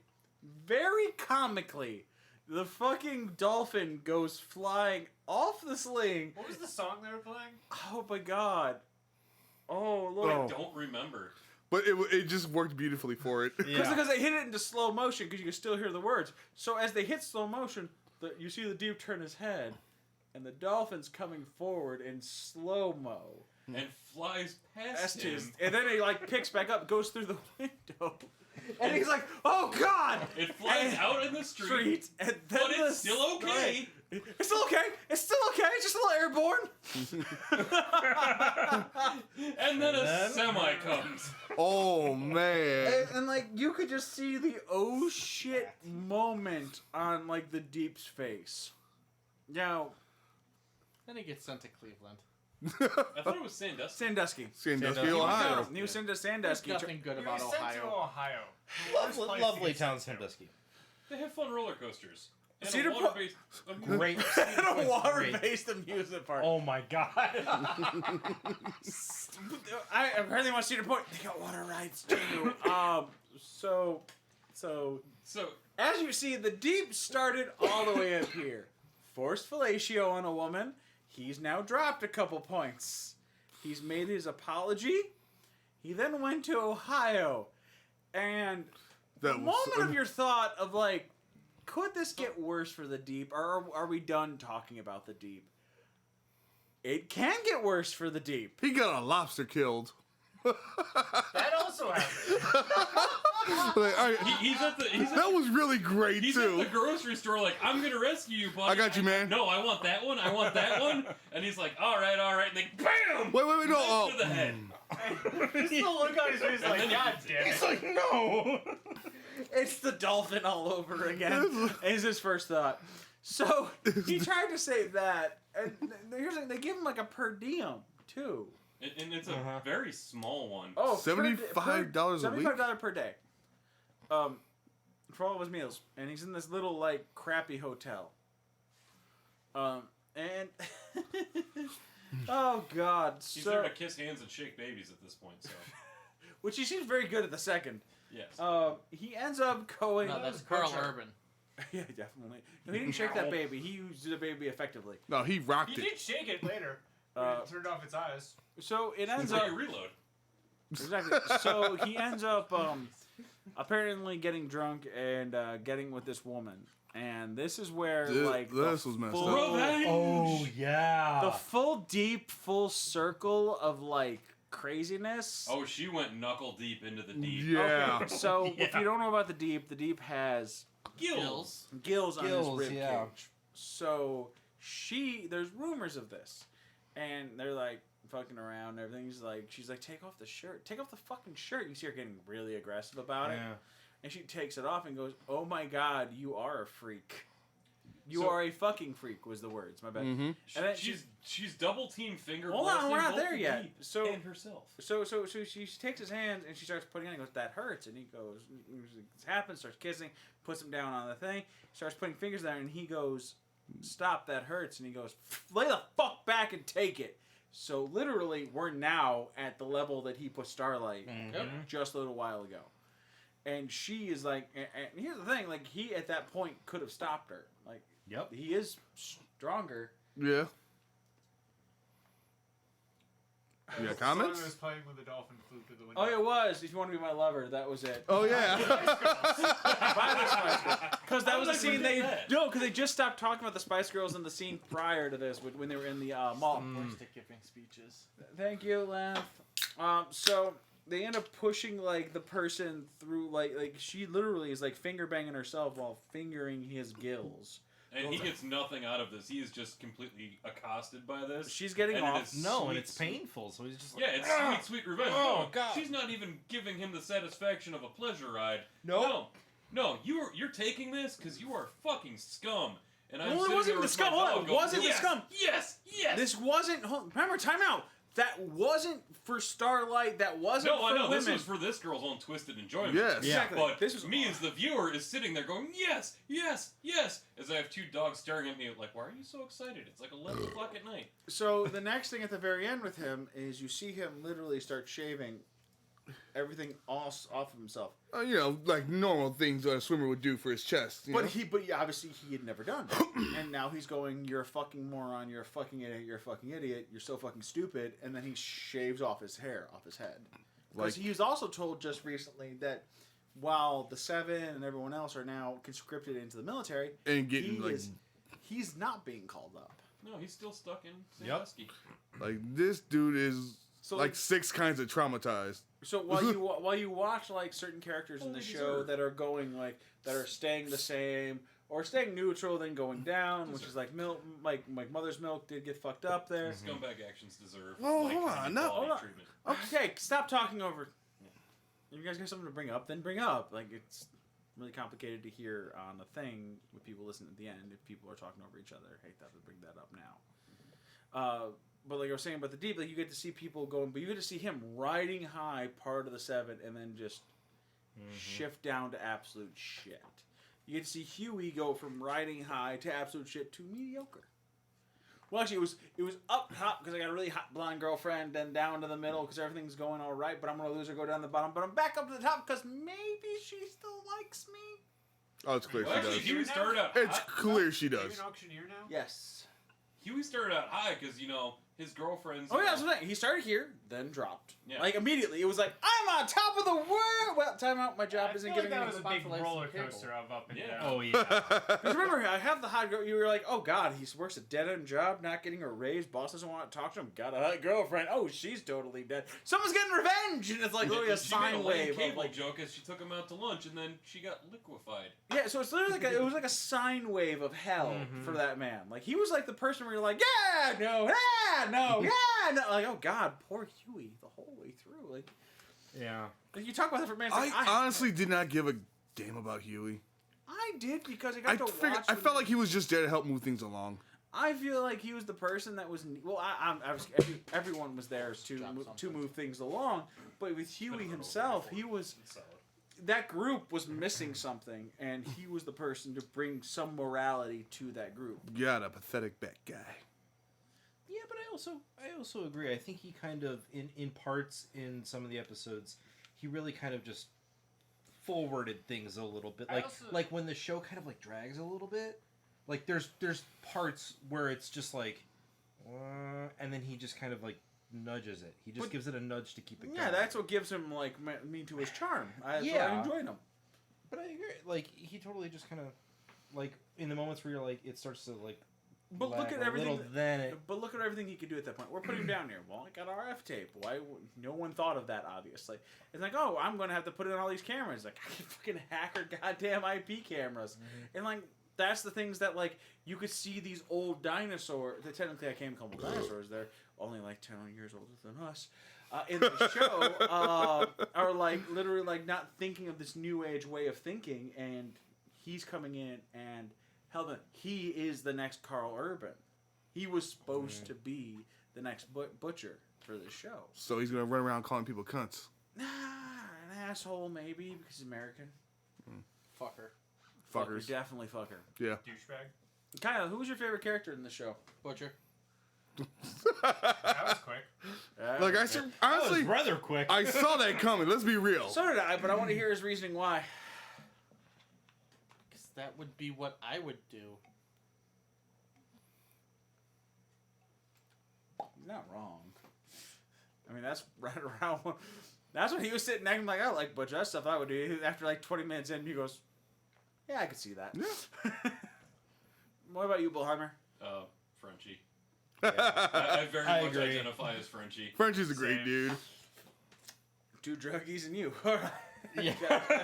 the fucking dolphin goes flying off the sling. What was the song they were playing? Oh my god! Oh lord! Oh. Don't remember. But it just worked beautifully for it. Because they hit it into slow motion because you can still hear the words. So as they hit slow motion, you see the Deep turn his head, and the dolphin's coming forward in slow mo. And flies past That's him. his, and then he like picks back up, goes through the window, and he's like, "Oh God!" It flies And- out in the street. and then But the it's still okay. It's still okay. It's still okay. It's just a little airborne. And then a semi comes. Oh man. And like you could just see the oh shit moment on like the Deep's face. Now, Then he gets sent to Cleveland. I thought it was Sandusky. Sandusky. Sandusky, He was Ohio. He was sent to There's Sandusky. nothing good He about was sent to Ohio. Ohio. Worst place to Lovely get town, sent to. Sandusky. They have fun roller coasters. And Cedar a Po- water-based Great. And a water-based amusement park. Oh my god. I apparently want to see the point. They got water rides too. So So as you see, the Deep started all the way up here. Forced fellatio on a woman. He's now dropped a couple points. He's made his apology. He then went to Ohio. And the That was moment of your thought of like, could this get worse for the Deep? Or are we done talking about the Deep? It can get worse for the Deep. He got a lobster killed. That also happened. Like, all right, he's at the that was really great he's at too. the grocery store like, I'm gonna rescue you, buddy. I got you, man. No, I want that one. I want that one. And he's like, all right. And then bam! Wait, no. Knife Oh, to the head. Just the look on his face like, then God damn it. like, no. It's the dolphin all over again. Is his first thought. So he tried to say that, and here's the thing, they give him like a per diem too. And it's a very small one. Oh, $75 a week? $75 per day. For all of his meals, and he's in this little like crappy hotel. And oh god, He's so there to kiss hands and shake babies at this point. So which he seems very good at the second. yes. He ends up going. No, that's Carl Urban. Yeah, definitely. No, he didn't shake that baby. He used the baby effectively. no, he rocked He it. did shake it later. When it turned off its eyes. So it ends So up you reload. exactly. So he ends up apparently getting drunk and getting with this woman, and this is where like This was messed full- up. Revenge! Oh yeah. the full deep full circle of like craziness. Oh, she went knuckle deep into the deep. Yeah. Okay, so if Yeah. you don't know about the deep has Gills. gills on Gills, his rib yeah. cage. So there's rumors of this, and they're like fucking around and everything. She's like, take off the shirt, take off the fucking shirt. You see her getting really aggressive about it, Yeah. and she takes it off and goes, "Oh my god, you are a freak. You So- are a fucking freak." Was the words. My bad. Mm-hmm. And then She's double team finger Hold on, blasting we're not both there the yet. deep So- and herself. So she takes his hands and she starts putting it on. He goes, "That hurts," and he goes, "This happens." Starts kissing, puts him down on the thing, starts putting fingers there, and he goes, "Stop, that hurts," and he goes, "Lay the fuck back and take it." So literally, we're now at the level that he put Starlight Yep. just a little while ago, and she is like, and here's the thing, like he at that point could have stopped her, like Yep. he is stronger. Yeah. You got The song comments? that was playing when the dolphin flew through the window. Oh, it was. If you want to be my lover, that was it. Oh yeah. Because that was the did I scene forget that? because they just stopped talking about the Spice Girls in the scene prior to this when they were in the mall. Worst at giving speeches. Thank you, Lance. So they end up pushing like the person through like she literally is like finger banging herself while fingering his gills. And he gets nothing out of this. He is just completely accosted by this. She's getting And it off. is No, and sweet, it's painful. So he's just like, Yeah, it's sweet, sweet revenge. Oh, No, God. She's not even giving him the satisfaction of a pleasure ride. Nope. No, you're taking this because you are fucking scum. And I'm No, it sitting wasn't there the with scum. my Hold on, dog it going, wasn't the yes, scum. Yes, yes. This wasn't. Remember, time out. That wasn't for Starlight. That wasn't no, for I know. women. This was for this girl's own twisted enjoyment. Yes. Exactly. But This was me as the viewer is sitting there going, yes, yes, yes, as I have two dogs staring at me like, why are you so excited? It's like 11 o'clock at night. So the next thing at the very end with him is you see him literally start shaving everything off of himself. You know, like normal things a swimmer would do for his chest. You know? But obviously he had never done. And now he's going, "You're a fucking moron. You're a fucking idiot. You're a fucking idiot. You're so fucking stupid." And then he shaves off his hair off his head. Because Like- he was also told just recently that while the Seven and everyone else are now conscripted into the military, And getting like he's not being called up. No, he's still stuck in Yep. Sandusky. this dude is So like 6 kinds of traumatized. So while you watch like certain characters in the Fully show deserved. that are going like that are staying the same or staying neutral then going down, which is like milk, like Mother's Milk did get fucked up there. Scumbag actions deserve Well, like hold on, no, equality hold on. treatment. Okay, stop talking over. You guys got something to bring up? Then bring up. Like it's really complicated to hear on a thing with people listening at the end if people are talking over each other. I hate that to bring that up now. But like I was saying about the deep, like you get to see people going, but you get to see him riding high part of the Seven and then just shift down to absolute shit. You get to see Huey go from riding high to absolute shit to mediocre. Well, actually, it was up top because I got a really hot blonde girlfriend, then down to the middle because everything's going all right, but I'm gonna lose her, go down the bottom, but I'm back up to the top because maybe she still likes me. Oh, it's clear Well, she actually, does. Huey started out It's high. clear she Are you does. an auctioneer now? Yes. Huey started out high because, you know, his girlfriend's... Oh yeah, that's what I'm saying. He started here, then dropped. Yeah. Like immediately, it was like I'm on top of the world. Well, time out. My job I isn't feel like giving that me was a the big spot for roller cable. coaster of up and Yeah. down. Oh yeah. Because remember, I have the hot girl. You were like, oh god, he works a dead end job, not getting a raise. Boss doesn't want to talk to him. Got a hot girlfriend. Oh, she's totally dead. Someone's getting revenge, and it's like literally a she made sine a lame wave. Of cable like, joke as she took him out to lunch, and then she got liquefied. yeah, so it's literally like it was like a sine wave of hell for that man. Like he was like the person where you're like, yeah, no, yeah, no, yeah, no. Like oh god, poor Huey the whole way through. Like Yeah. you talk about that for man. It's I like, honestly did not give a damn about Huey. I did because I got to watch. I when- felt like he was just there to help move things along. I feel like he was the person that was well. I was everyone was there to move things along, but with Huey himself, he was Solid. that group was missing something, and he was the person to bring some morality to that group. God, a pathetic bat guy. Yeah, but I also agree. I think he kind of in parts in some of the episodes, he really kind of just forwarded things a little bit. I Like also- like when the show kind of like drags a little bit. Like there's parts where it's just like, and then he just kind of like nudges it. He just But- gives it a nudge to keep it going. Yeah, that's what gives him like me to his charm. I Yeah. enjoyed him. But I agree. Like he totally just kind of like in the moments where you're like it starts to like. But look lag at a everything. little, then it. But look at everything he could do at that point. We're putting him down here. Well, I got RF tape. Why? No one thought of that. Obviously, it's like, oh, I'm going to have to put in all these cameras. Like, I can fucking hack her goddamn IP cameras, and like that's the things that like you could see these old dinosaurs. Technically, I can't call them dinosaurs. They're only like 10 years older than us. In the show, are like literally like not thinking of this new age way of thinking, and he's coming in and. Hell, he is the next Carl Urban. He was supposed to be the next butcher for this show. So he's gonna run around calling people cunts. Nah, an asshole maybe because he's American. Fucker. Fuckers. Definitely fucker. Yeah. Douchebag. Kyle, who was your favorite character in the show? Butcher. That was quick. Like I should, honestly, rather quick. I saw that coming. Let's be real. So did I, but I want to hear his reasoning why. Because that would be what I would do. You're not wrong. I mean, that's right around. That's when he was sitting there. I'm like, I like Butcher. That's stuff I would do. After like 20 minutes in, he goes, "Yeah, I could see that." Yeah. What about you, Bullheimer? Frenchie. Yeah. I very I much agree. identify as Frenchie. Frenchie's a great Same. dude. 2 druggies and you. All right. Yeah.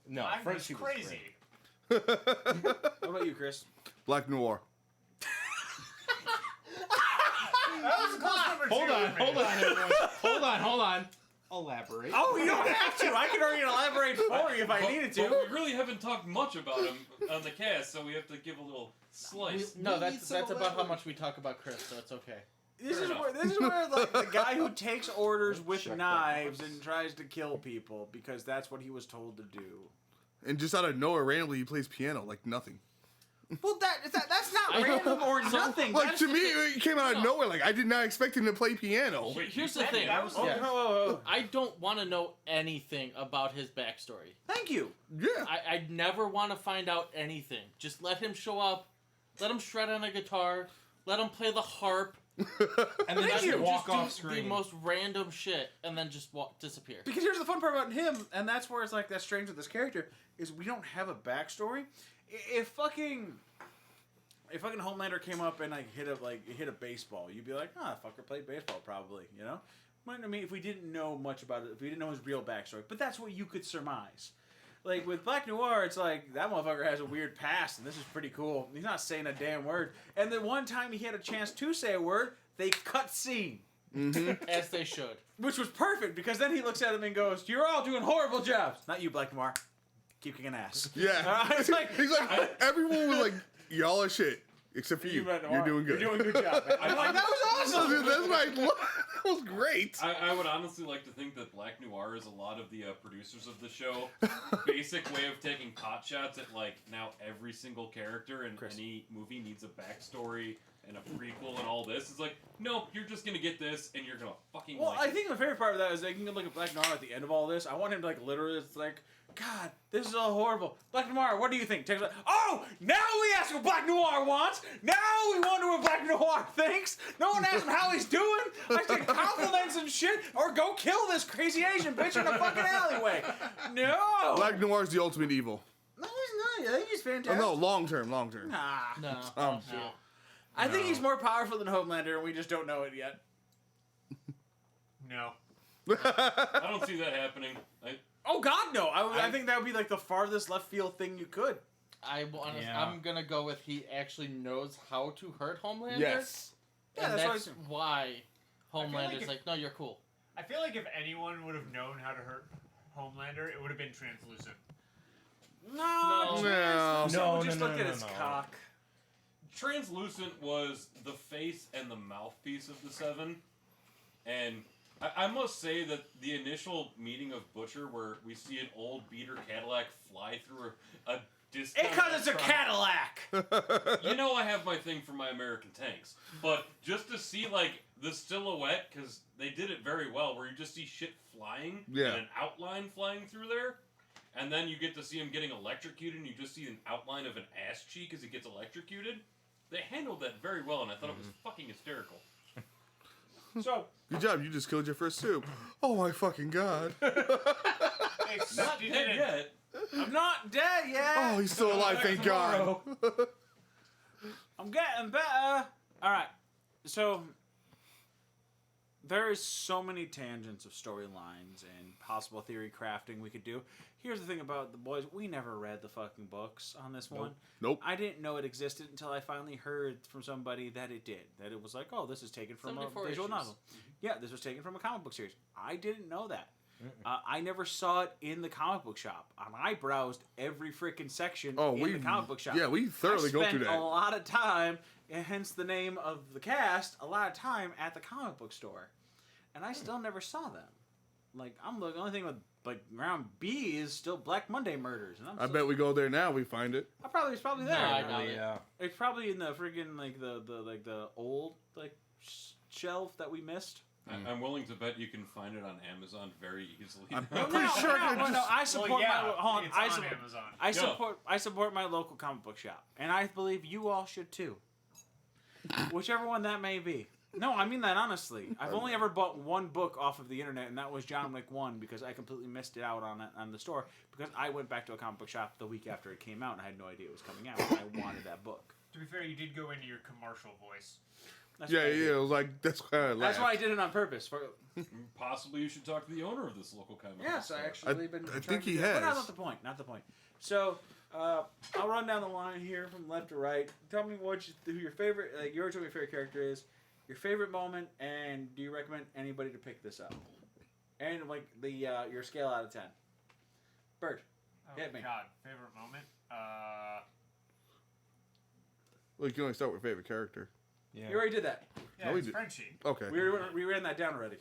No, I'm Frenchie just was crazy. great. What about you, Chris? Black Noir. That was a close number Hold two on, for me. hold on, everyone. Hold on. Elaborate. Oh, you don't have to. I can already elaborate for you if I needed to. But we really haven't talked much about him on the cast, so we have to give a little slice. No, We that's need some about how elaborate- much we talk about Chris, so it's okay. This is Fair where like the guy who takes orders with Check that knives box. and tries to kill people because that's what he was told to do. And just out of nowhere, randomly, he plays piano like nothing. Well, that's not random or nothing. Like, That's to me, it came out of No. nowhere. Like, I did not expect him to play piano. Wait, Here's the That- thing. that was- Oh, Yeah. whoa. I don't want to know anything about his backstory. Thank you. Yeah. I never want to find out anything. Just let him show up, let him shred on a guitar, let him play the harp, And then Thank just you. walk just off do the screen. most random shit, and then just disappear. Because here's the fun part about him, and that's where it's like that's strange with this character is we don't have a backstory. If fucking Homelander came up and like hit a baseball, you'd be like, fucker played baseball probably, you know. But I mean, if we didn't know much about it, if we didn't know his real backstory, but that's what you could surmise. Like with Black Noir, it's like that motherfucker has a weird past, and this is pretty cool. He's not saying a damn word. And the one time he had a chance to say a word, they cut scene. As they should. Which was perfect because then he looks at him and goes, "You're all doing horrible jobs." Not you, Black Noir. Keep kicking ass. Yeah. It's like- He's like, everyone was like, y'all are shit. Except for you. Black You're Noir. doing good. You're doing a good job. Man. I'm like, that was awesome. Dude, that's like, that was great. I would honestly like to think that Black Noir is a lot of the producers of the show. Basic way of taking pot shots at like now every single character in Chris. any movie needs a backstory and a prequel and all this. It's like, no, you're just gonna get this and you're gonna fucking Well, like I it. think my favorite part of that is that you can look at Black Noir at the end of all this. I want him to like literally, it's like, God, this is all horrible. Black Noir, what do you think? Takes like, oh, now we ask what Black Noir wants. Now we wonder what Black Noir thinks. No one asks him how he's doing. I should compliment some shit or go kill this crazy Asian bitch in the fucking alleyway. No. Black Noir is the ultimate evil. No, he's not. I think he's Oh, fantastic. no, long term. Nah. No. Um, No. I think he's more powerful than Homelander, and we just don't know it yet. No. I don't see that happening. Oh God, no! I think that would be like the farthest left field thing you could. Yeah. I'm gonna go with he actually knows how to hurt Homelander. Yes. Yeah, And that's what I that's said. why feel like Homelander's if- like, no, you're cool. I feel like if anyone would have known how to hurt Homelander, it would have been Translucent. No, No. No, just no, look no, at no, his no. cock. Translucent was the face and the mouthpiece of the Seven, and I must say that the initial meeting of Butcher, where we see an old beater Cadillac fly through a discount, Because it's a restaurant- Cadillac. You know I have my thing for my American tanks, but just to see like the silhouette, because they did it very well, where you just see shit flying Yeah. and an outline flying through there, and then you get to see him getting electrocuted, and you just see an outline of an ass cheek as he gets electrocuted. They handled that very well, and I thought it was fucking hysterical. So, Good job. You just killed your first soup. Oh my fucking God. except you Dead didn't. yet. I'm not dead yet. Oh, he's still alive. Thank God. I'm getting better. All right, so there is so many tangents of storylines and possible theory crafting we could do. Here's the thing about the boys: we never read the fucking books on this one. Nope. I didn't know it existed until I finally heard from somebody that it did. That it was like, oh, this is taken from a 74 visual issues. novel. Yeah, this was taken from a comic book series. I didn't know that. I never saw it in the comic book shop. I browsed every freaking section in the comic book shop. Yeah, we thoroughly go through I spent that. a lot of time, and hence the name of the cast, a lot of time at the comic book store. And I still never saw them. Like, the only thing with, like, round B is still Black Monday murders. And I bet we go there now. We find it. it's probably there. No, I doubt it. Yeah. It's probably in the freaking, like, the old, like, shelf that we missed. I'm willing to bet you can find it on Amazon very easily. I'm now. pretty sure I can just- I support Well, yeah, my hold on, it's I on support, Amazon. I support my local comic book shop, and I believe you all should too. Whichever one that may be. No, I mean that honestly. I've only ever bought one book off of the internet, and that was John Wick 1 because I completely missed it out on the store because I went back to a comic book shop the week after it came out, and I had no idea it was coming out, and I wanted that book. To be fair, you did go into your commercial voice. That's Yeah, what I did. yeah. It was like that's why I laughed. That's why I did it on purpose. Possibly you should talk to the owner of this local comic book Yes, store. I actually been. I trying think to he do that. But has. not the point. Not the point. So I'll run down the line here from left to right. Tell me who your favorite, like your favorite character is, your favorite moment, and do you recommend anybody to pick this up? And like the your scale out of 10. Bird. Oh Hit me. God, favorite moment. Well, you can only start with favorite character. Yeah. You already did that. Yeah, No, we it's did. Frenchie. Okay. We ran that down already.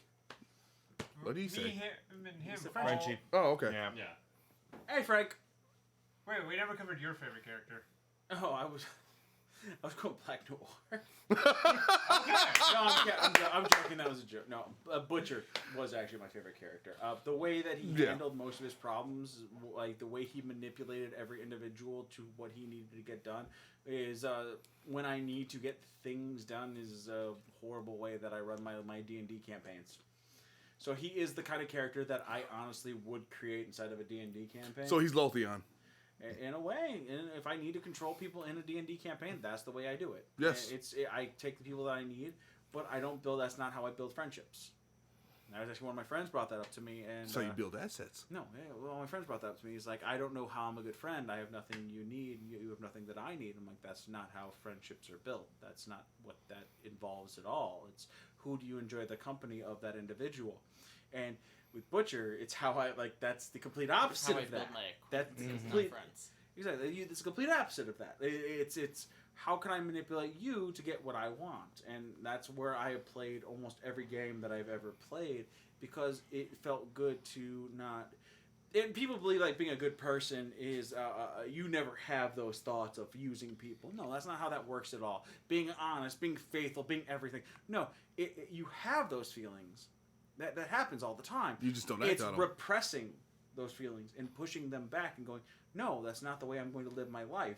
What did he say? Me, him, and him. said all- Frenchie. Oh, okay. Yeah. Yeah. Hey Frank. Wait, we never covered your favorite character. Oh, I was going Black Noir. Okay. No, I'm joking. That was a joke. No, Butcher was actually my favorite character. The way that he Yeah. handled most of his problems, like the way he manipulated every individual to what he needed to get done, is when I need to get things done is a horrible way that I run my D&D campaigns. So he is the kind of character that I honestly would create inside of a D&D campaign. So he's Lothian. In a way, and if I need to control people in a D&D campaign, that's the way I do it. Yes. I take the people that I need, but I don't build. That's not how I build friendships. And that was actually one of my friends brought that up to me, and So you build assets. no, yeah, well, my friends brought that up to me. He's like, I don't know how I'm a good friend. I have nothing you need. You have nothing that I need. I'm like, that's not how friendships are built. That's not what that involves at all. It's who do you enjoy the company of that individual, and with Butcher, it's how I like. That's the complete opposite How I of build that. my That's the not complete. friends. Exactly. It's the complete opposite of that. It's how can I manipulate you to get what I want, and that's where I have played almost every game that I've ever played because it felt good to not. And people believe like being a good person is you never have those thoughts of using people. No, that's not how that works at all. Being honest, being faithful, being everything. No, you have those feelings. That happens all the time. You just don't act It's on 'em. repressing those feelings and pushing them back and going, no, that's not the way I'm going to live my life.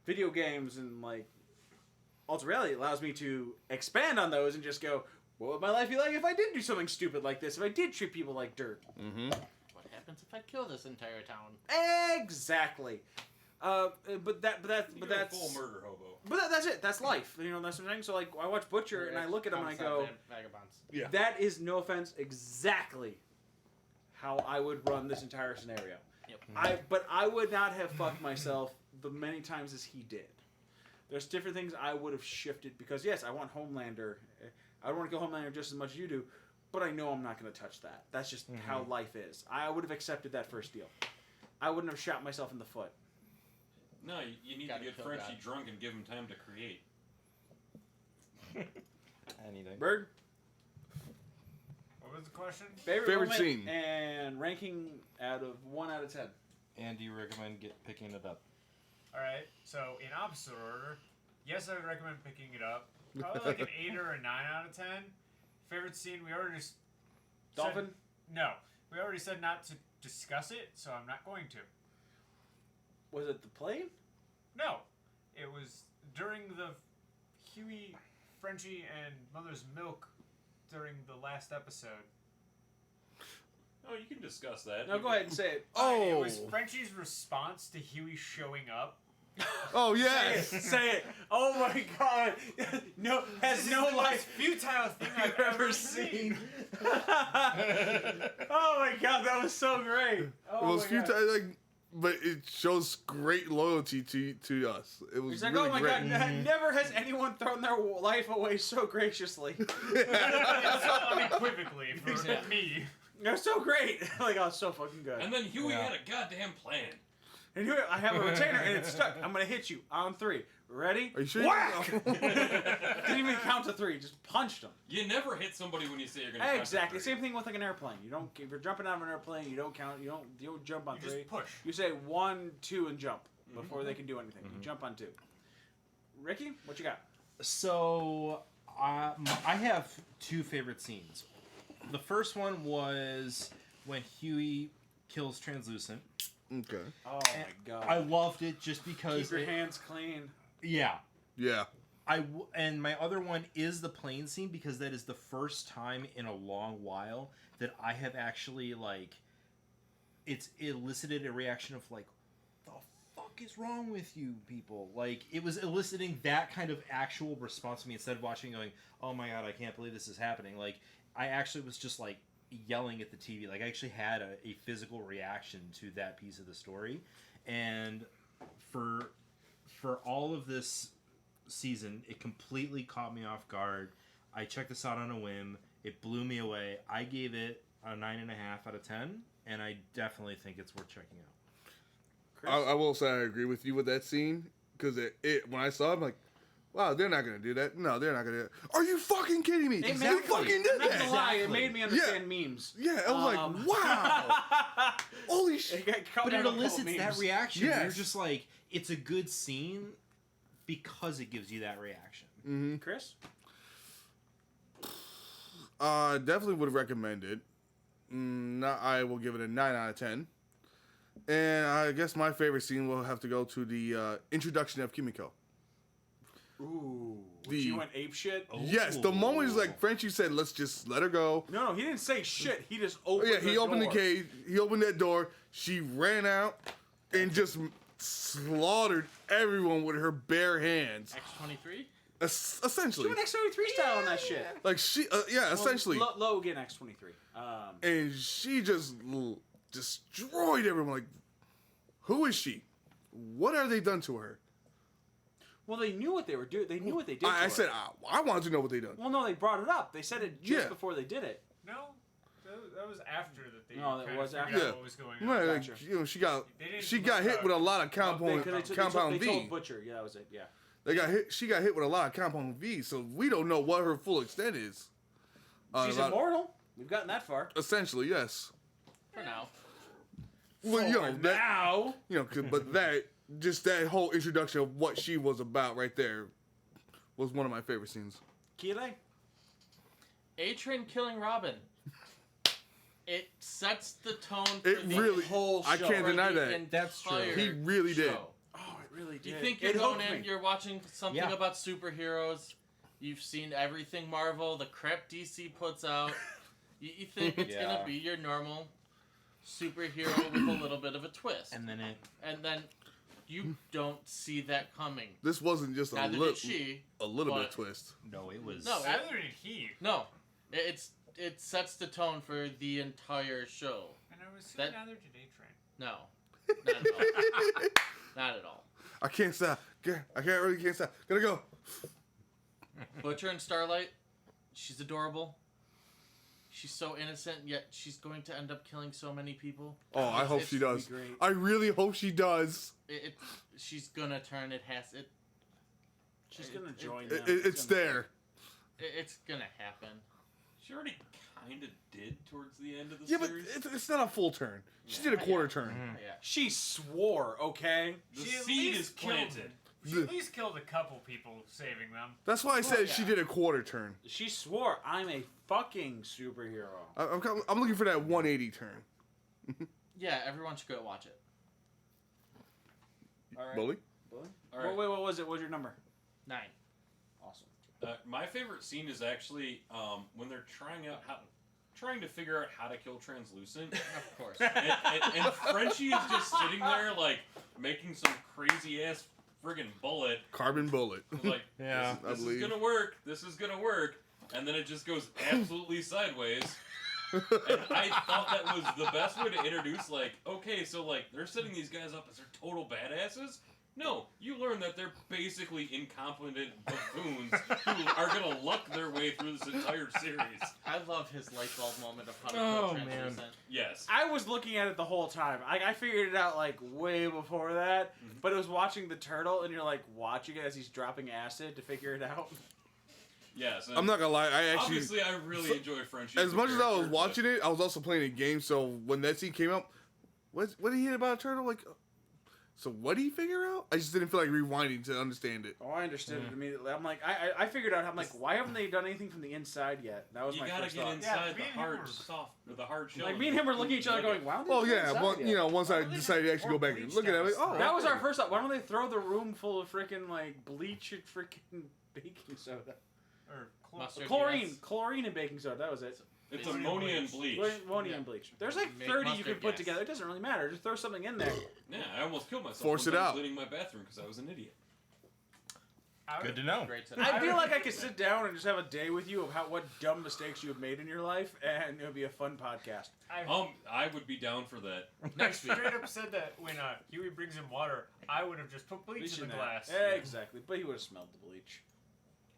Video games and like Ultra Reality allows me to expand on those and just go, what would my life be like if I did do something stupid like this? If I did treat people like dirt? Mm-hmm. What happens if I kill this entire town? Exactly. But that's You're a full murder hobo. But that's it. That's life. You know, that's what I'm saying. So like, I watch Butcher and I look at him and I go, Vagabonds. Yeah. that is, no offense, exactly how I would run this entire scenario. Yep. But I would not have fucked myself the many times as he did. There's different things I would have shifted because yes, I want Homelander. I don't want to kill Homelander just as much as you do, but I know I'm not going to touch that. That's just how life is. I would have accepted that first deal. I wouldn't have shot myself in the foot. No, you need to Gotta get kill Frenchie God. drunk and give him time to create. Anything. Bird, What was the question? Favorite moment scene. and ranking out of 1 out of 10. And do you recommend picking it up? All right. So in opposite order, yes, I would recommend picking it up. Probably like an 8 or a 9 out of 10. Favorite scene? We already just Dolphin. said, no, we already said not to discuss it, so I'm not going to. Was it the plane? No, it was during the Huey, Frenchie, and Mother's Milk during the last episode. Oh, you can discuss that. No, go ahead and say it. It was Oh. Frenchie's response to Huey showing up. Oh Say yes. it. Say it. Oh my god. No, has This no is the life most futile thing I've I've ever seen. Oh my god, that was so great. Oh It was my few God. times, like, but it shows great loyalty to us. It was He's like, really oh my great. god, never has anyone thrown their life away so graciously. So unequivocally for Yeah. me. They're so great. Like, oh, so fucking good. And then Huey Yeah. had a goddamn plan. And here, I have a retainer and it's stuck. I'm gonna hit you on 3. Ready? Are you sure? Whack! Didn't even count to 3. Just punched him. You never hit somebody when you say you're gonna. count to Exactly. three. Same thing with like an airplane. You don't. If you're jumping out of an airplane, you don't count. You don't jump on You 3. just push. You say 1, 2, and jump before they can do anything. You jump on 2. Ricky, what you got? So I have 2 favorite scenes. The first one was when Huey kills Translucent. Okay. Oh And my god. I loved it just because Keep your it- hands clean. yeah. Yeah. And my other one is the plane scene, because that is the first time in a long while that I have actually, like, it's elicited a reaction of, like, the fuck is wrong with you people? Like, it was eliciting that kind of actual response to me, instead of watching going, oh my god, I can't believe this is happening. Like, I actually was just, like, yelling at the TV. Like, I actually had a physical reaction to that piece of the story. And for all of this season, it completely caught me off guard. I checked this out on a whim. It blew me away. I gave it a 9.5 out of 10, and I definitely think it's worth checking out. Chris? I will say I agree with you with that scene, because when I saw it, I'm like, wow, they're not gonna do that. No, they're not gonna do that. Are you fucking kidding me? They fucking did Not gonna that. lie, it made me understand memes. Yeah, I was like, wow, holy shit. But it elicits that reaction. Yes. You're just like, it's a good scene because it gives you that reaction. Chris? Definitely would recommend it. I will give it a 9 out of 10. And I guess my favorite scene will have to go to the introduction of Kimiko. Ooh. The- She went ape shit? Yes, the moment he's like, Frenchie said, let's just let her go. No, he didn't say shit. He just Oh, opened yeah, he opened the door. cage. He opened that door. She ran out and just slaughtered everyone with her bare hands. X-23? Essentially. Doing X-23 style on that shit. Like, essentially. Logan X-23. And she just destroyed everyone. Like, who is she? What have they done to her? Well, they knew what they were doing. They knew what they did to I her. said, I wanted to know what they done. Well, no, they brought it up. They said it just Yeah. before they did it. No, that was after that they No, that kinda was figured after. out what was going on. Right, like, Gotcha. you know, she got They didn't hit look with a up. lot of compound Because compound they V. told Butcher. Yeah, that was it. Yeah. She got hit with a lot of compound V, so we don't know what her full extent is. She's immortal. We've gotten that far. Essentially, yes. For now. Well, you know, that, now. but that whole introduction of what she was about right there was one of my favorite scenes. Keeley? A-Train killing Robin. It sets the tone for It the really, whole show. I can't for deny the that. That's true. entire He really did. show. Oh, it really did. You think you're It going hooked in, me. you're watching something Yeah. about superheroes. You've seen everything Marvel, the crap DC puts out. You think it's Yeah. gonna be your normal superhero with a little bit of a twist, And then you don't see that coming. This wasn't just a Neither little, did she. a little bit but- of twist. no, it was. No, Neither did he. No, it sets the tone for the entire show. And I was soon That- neither did A-Train. No, not at all. Not at all. I can't stop. I can't stop. Gotta go. Butcher and Starlight, she's adorable. She's so innocent, yet she's going to end up killing so many people. Oh, I hope It's- she does. great. I really hope she does. She's gonna turn. She's going to join It, them. it's there. It's gonna happen. She already kind of did towards the end of the Yeah, but series. it's not a full turn. She did a quarter turn. Yeah. She swore, okay? the She at seed least is killed planted. She at least killed a couple people saving them. That's why I said yeah. she did a quarter turn. She swore, I'm a fucking superhero. I'm looking for that 180 turn. Yeah, everyone should go watch it. All right. Bully? All right. Wait, what was it? What was your number? 9. Awesome. My favorite scene is actually when they're trying to figure out how to kill Translucent, Of course. and Frenchie is just sitting there like making some crazy ass friggin' bullet. Carbon bullet. Like, Yeah, I this is believe. gonna work. This is gonna work. And then it just goes absolutely sideways. And I thought that was the best way to introduce, like, okay, so, like, they're setting these guys up as their total badasses. No, you learn that they're basically incompetent buffoons who are gonna luck their way through this entire series. I love his light bulb moment of how to Oh, kill man. Translucent. Yes. I was looking at it the whole time. I figured it out like way before that, but it was watching the turtle, and you're like watching it as he's dropping acid to figure it out. Yes. I'm not gonna lie. I actually, Obviously, I really enjoy Frenchie. as much as I was watching it, I was also playing a game. So when that scene came up, what did he hit about a turtle? Like, so what did he figure out? I just didn't feel like rewinding to understand it. Oh, I understood it immediately. I'm like, I figured out. I'm like, why haven't they done anything from the inside yet? That was You my gotta first get thought. inside Yeah, the me and hard him were- soft, the hard shell. Like me and him were looking at each other, going, "Why don't they Well, do yeah, inside yet?" once I Well, they decided to didn't actually go back and bleach look at it, I was like, down oh, the That was our okay. first thought. Why don't they throw the room full of freaking like bleach and freaking baking soda. Or Mustard. Chlorine. Yes. Chlorine and baking soda. That was it. It's Basically ammonia and bleach. Ammonia Yeah. and bleach. There's like Make 30 you mustard can put gas. together. It doesn't really matter. Just throw something in there. Yeah, I almost killed myself. Force one it time out. Cleaning my bathroom because I was an idiot. Good to know. Great to I feel like I could sit down and just have a day with you of what dumb mistakes you have made in your life, and it would be a fun podcast. I would be down for that. Next week. Straight up said that when Huey brings him water, I would have just put bleach in the glass. Exactly, but he would have smelled the bleach.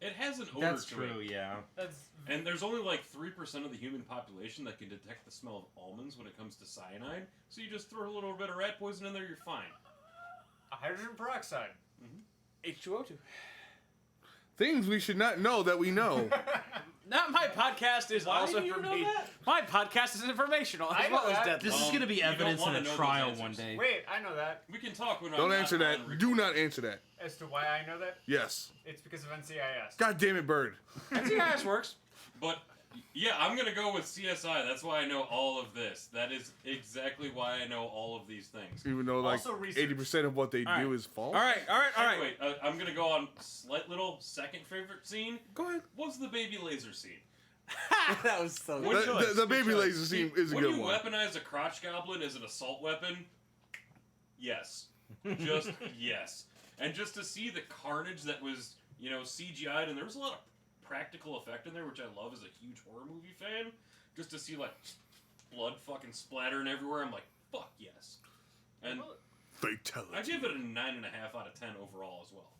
It has an odor That's to true, it. yeah. That's And there's only like 3% of the human population that can detect the smell of almonds when it comes to cyanide. So you just throw a little bit of rat poison in there, you're fine. hydrogen peroxide. H2O2. Things we should not know that we know. Not my podcast is Why also do you for know me. that? My podcast is informational I as know well as that. deadly. This is going to be You don't evidence in wanna a know those trial answers. one day. Wait, I know that. We can talk when I'm Don't not answer on that. record. Do not answer that. As to why I know that, Yes. it's because of NCIS. God damn it, Bird. That's how this works. But yeah, I'm gonna go with CSI. That's why I know all of this. That is exactly why I know all of these things. Even though like Also research. 80% of what they All do right. is false. All right. Anyway, I'm gonna go on slight little second favorite scene. Go ahead. Was the baby laser scene? That was so Good choice, The good baby choice. laser scene is a When good you one. weaponize a crotch goblin as an assault weapon, yes. Just yes. And just to see the carnage that was, CGI'd, and there was a lot of practical effect in there, which I love as a huge horror movie fan. Just to see, like, blood fucking splattering everywhere, I'm like, fuck yes. And Fatality. I give it a 9.5 out of 10 overall as well.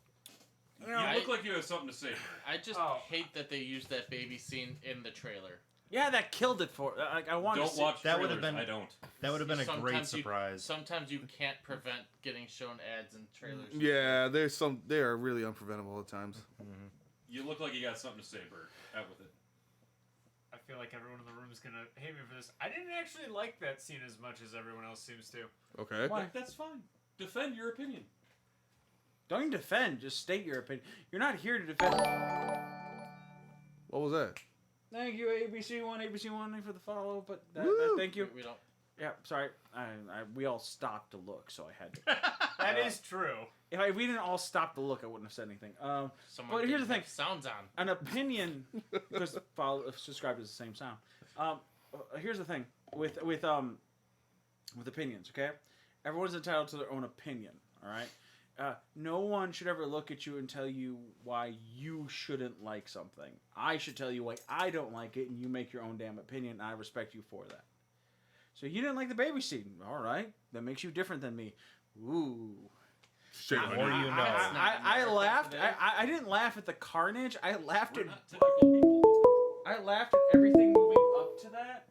You I- look like you have something to say. I just Oh. hate that they used that baby scene in the trailer. Yeah, that killed it for. Like, I wanted to Don't see. watch That trailers. would've been- I don't. That would have been a great Sometimes surprise. Sometimes you can't prevent getting shown ads and trailers. Yeah, they are really unpreventable at times. You look like you got something to say, Bert. Out with it. I feel like everyone in the room is gonna hate me for this. I didn't actually like that scene as much as everyone else seems to. Okay. Why? That's fine. Defend your opinion. Don't even defend. Just state your opinion. You're not here to defend. What was that? Thank you, ABC1 for the follow. But Woo! thank you. We don't. Yeah, sorry. We all stopped to look, so I had to. That is true. If we didn't all stop to look, I wouldn't have said anything. Someone But here's the didn't thing. have sounds on. An opinion, because subscribe is the same sound. Here's the thing with opinions. Okay, everyone's entitled to their own opinion. All right. No one should ever look at you and tell you why you shouldn't like something. I should tell you why I don't like it, and you make your own damn opinion, and I respect you for that. So you didn't like the baby scene. All right. That makes you different than me. Ooh. Shame on Or you. you know. I laughed. I didn't laugh at the carnage. I laughed We're at not typical people. I laughed at everything moving up to that.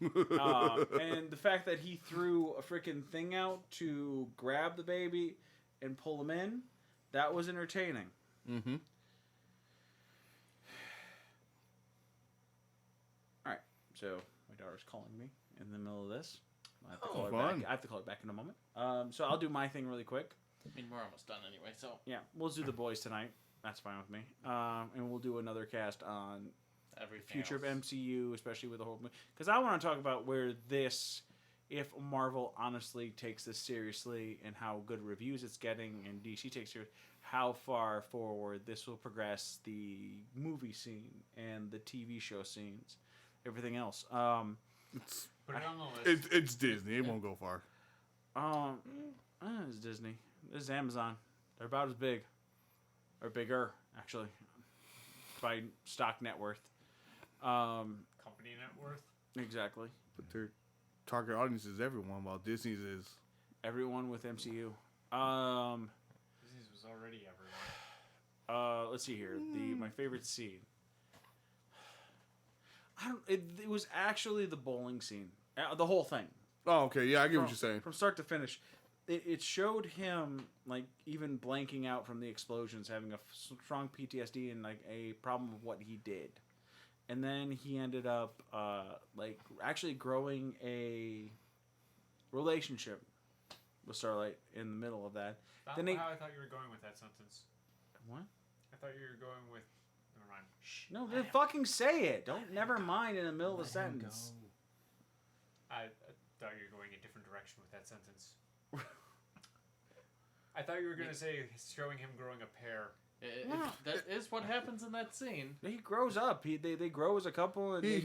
And the fact that he threw a freaking thing out to grab the baby and pull him in, that was entertaining. Mm-hmm. All right, so my daughter's calling me in the middle of this. I have to Oh, call her fun. back. I have to call her back in a moment. So I'll do my thing really quick. I mean, we're almost done anyway, so Yeah, we'll do the boys tonight. That's fine with me. And we'll do another cast on everything. future of else. MCU, especially with the whole movie. Because I want to talk about where this, if Marvel honestly takes this seriously and how good reviews it's getting, and DC takes it, how far forward this will progress the movie scene and the TV show scenes, everything else. Put it on the list. It's Disney. It won't go far. It's Disney. This is Amazon. They're about as big, or bigger, actually, by stock net worth. Company net worth. Exactly. But their target audience is everyone, while Disney's is. Everyone with MCU. Disney's was already everyone. Let's see here. My favorite scene. It was actually the bowling scene. The whole thing. Oh, okay. Yeah, I get what you're saying. From start to finish. It showed him, like, even blanking out from the explosions, having a strong PTSD and, like, a problem of what he did. And then he ended up, like, actually growing a relationship with Starlight in the middle of that. Not Then he- how I thought you were going with that sentence. What? I thought you were going with. Never mind. No, just fucking say it. Don't never mind in the middle of a sentence. I thought you were going a different direction with that sentence. I thought you were gonna say showing him growing a pair. That is what happens in that scene. He grows up. They grow as a couple, and he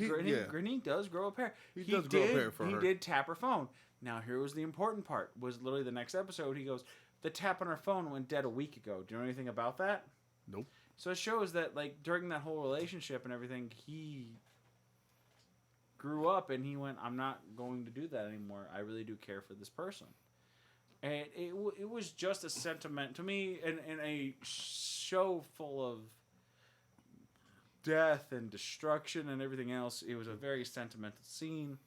does grow a pair. He does grow a pair for her. He did tap her phone. Now here was the important part. Was literally the next episode. He goes, the tap on her phone went dead a week ago. Do you know anything about that? Nope. So it shows that like during that whole relationship and everything, he grew up and he went, I'm not going to do that anymore. I really do care for this person. And it was just a sentiment to me in a show full of death and destruction and everything else. It was a very sentimental scene.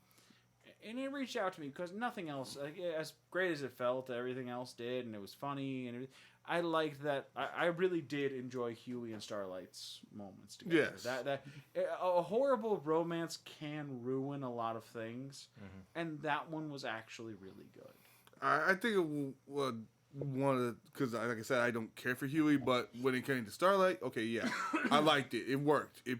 And it reached out to me because nothing else, like, as great as it felt, everything else did, and it was funny, and I liked that. I really did enjoy Huey and Starlight's moments together. Yes. That a horrible romance can ruin a lot of things, and that one was actually really good. I think it was one of the, because like I said, I don't care for Huey, but when it came to Starlight, okay, yeah, I liked it. It worked. It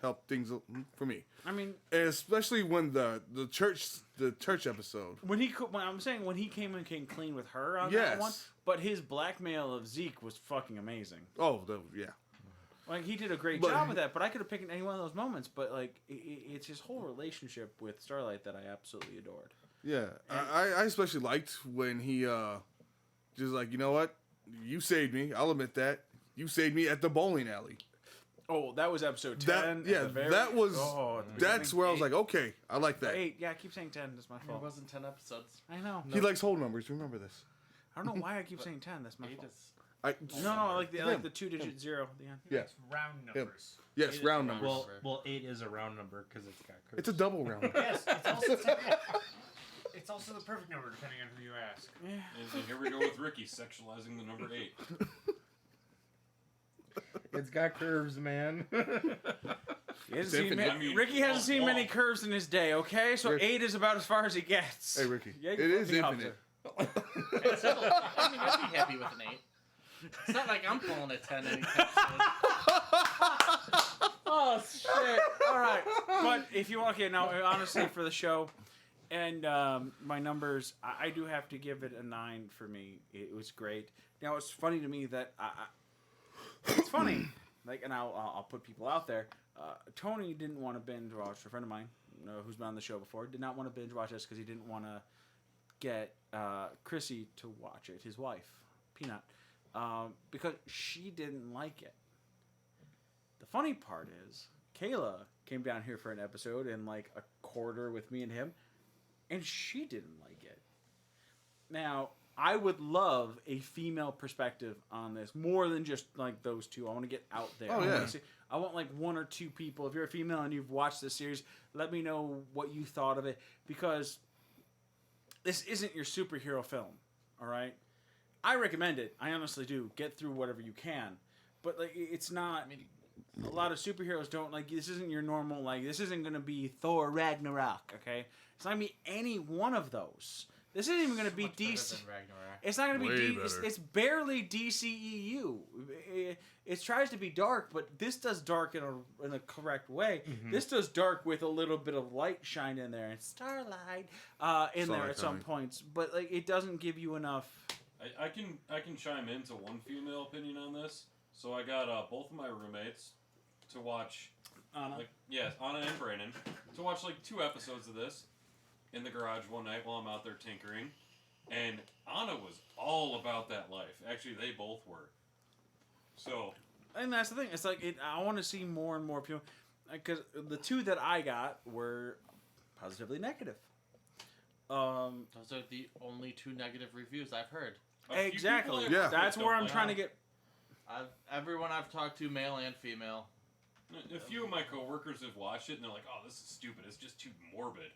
helped things for me. I mean, And especially when the church episode. when I'm saying when he came and came clean with her on Yes. that one, but his blackmail of Zeke was fucking amazing. Oh, yeah. Like, he did a great But- job with that, but I could have picked any one of those moments. But like, it's his whole relationship with Starlight that I absolutely adored. Yeah, I especially liked when he just like, you know what, you saved me. I'll admit that you saved me at the bowling alley. Oh, that was episode 10. That at yeah, the very- that was at the that's beginning. where I was like, okay, I like that. 8. Yeah, I keep saying 10. That's my It fault. wasn't 10 episodes. I know. He likes whole numbers. Remember this. I don't know why I keep saying 10. That's my 8 fault. is... I No, I like the Him. 2-digit 0 at the end. Yeah. It's round numbers. Yes, Eight round is numbers. round. Well, 8 is a round number because it's got curves. It's a double round. Yes, it's also it's also the perfect number depending on who you ask. And here we go with Ricky sexualizing the number 8. It's got curves, man. He hasn't seen infinite. ma- I mean, Ricky hasn't seen oh, many oh. curves in his day, okay? So Rick- 8 is about as far as he gets. Hey, Ricky, Yeah, it you is fucked me up infinite. It's still, I mean, I'd be happy with an 8. It's not like I'm pulling a 10 anytime soon. Oh, shit. All right. But if you want, okay, now, honestly, for the show and my numbers, I do have to give it a 9 for me. It was great. Now, it's funny to me that it's funny, like, and I'll put people out there. Tony didn't want to binge watch. A friend of mine who's been on the show before did not want to binge watch this because he didn't want to get Chrissy to watch it, his wife, Peanut, because she didn't like it. The funny part is, Kayla came down here for an episode in like a quarter with me and him, and she didn't like it. Now, I would love a female perspective on this more than just like those two. I want to get out there. Oh, I yeah. wanna see, I want like 1 or 2 people. If you're a female and you've watched this series, let me know what you thought of it, because this isn't your superhero film. All right, I recommend it. I honestly do. Get through whatever you can, but like it's not. I mean, A lot of superheroes don't like. This isn't your normal like. This isn't gonna be Thor Ragnarok. Okay, it's not gonna be any one of those. This isn't even gonna be much better DC. than Ragnarok. It's not gonna be Way It's, better. it's barely DCEU. It tries to be dark, but this does dark in a correct way. This does dark with a little bit of light shine in there and starlight in there at some Starlight. points. But like it doesn't give you enough. I can chime into one female opinion on this. So I got both of my roommates to watch, Anna. Anna and Brandon, to watch like 2 episodes of this in the garage one night while I'm out there tinkering, and Anna was all about that life. Actually, they both were. So And that's the thing. It's like I want to see more and more people, because the 2 that I got were positively negative. Those are the only 2 negative reviews I've heard. a few Exactly. people I Yeah. work That's with where don't I'm like trying to it. get. Everyone I've talked to, male and female. A few of my coworkers have watched it and they're like, "Oh, this is stupid. It's just too morbid."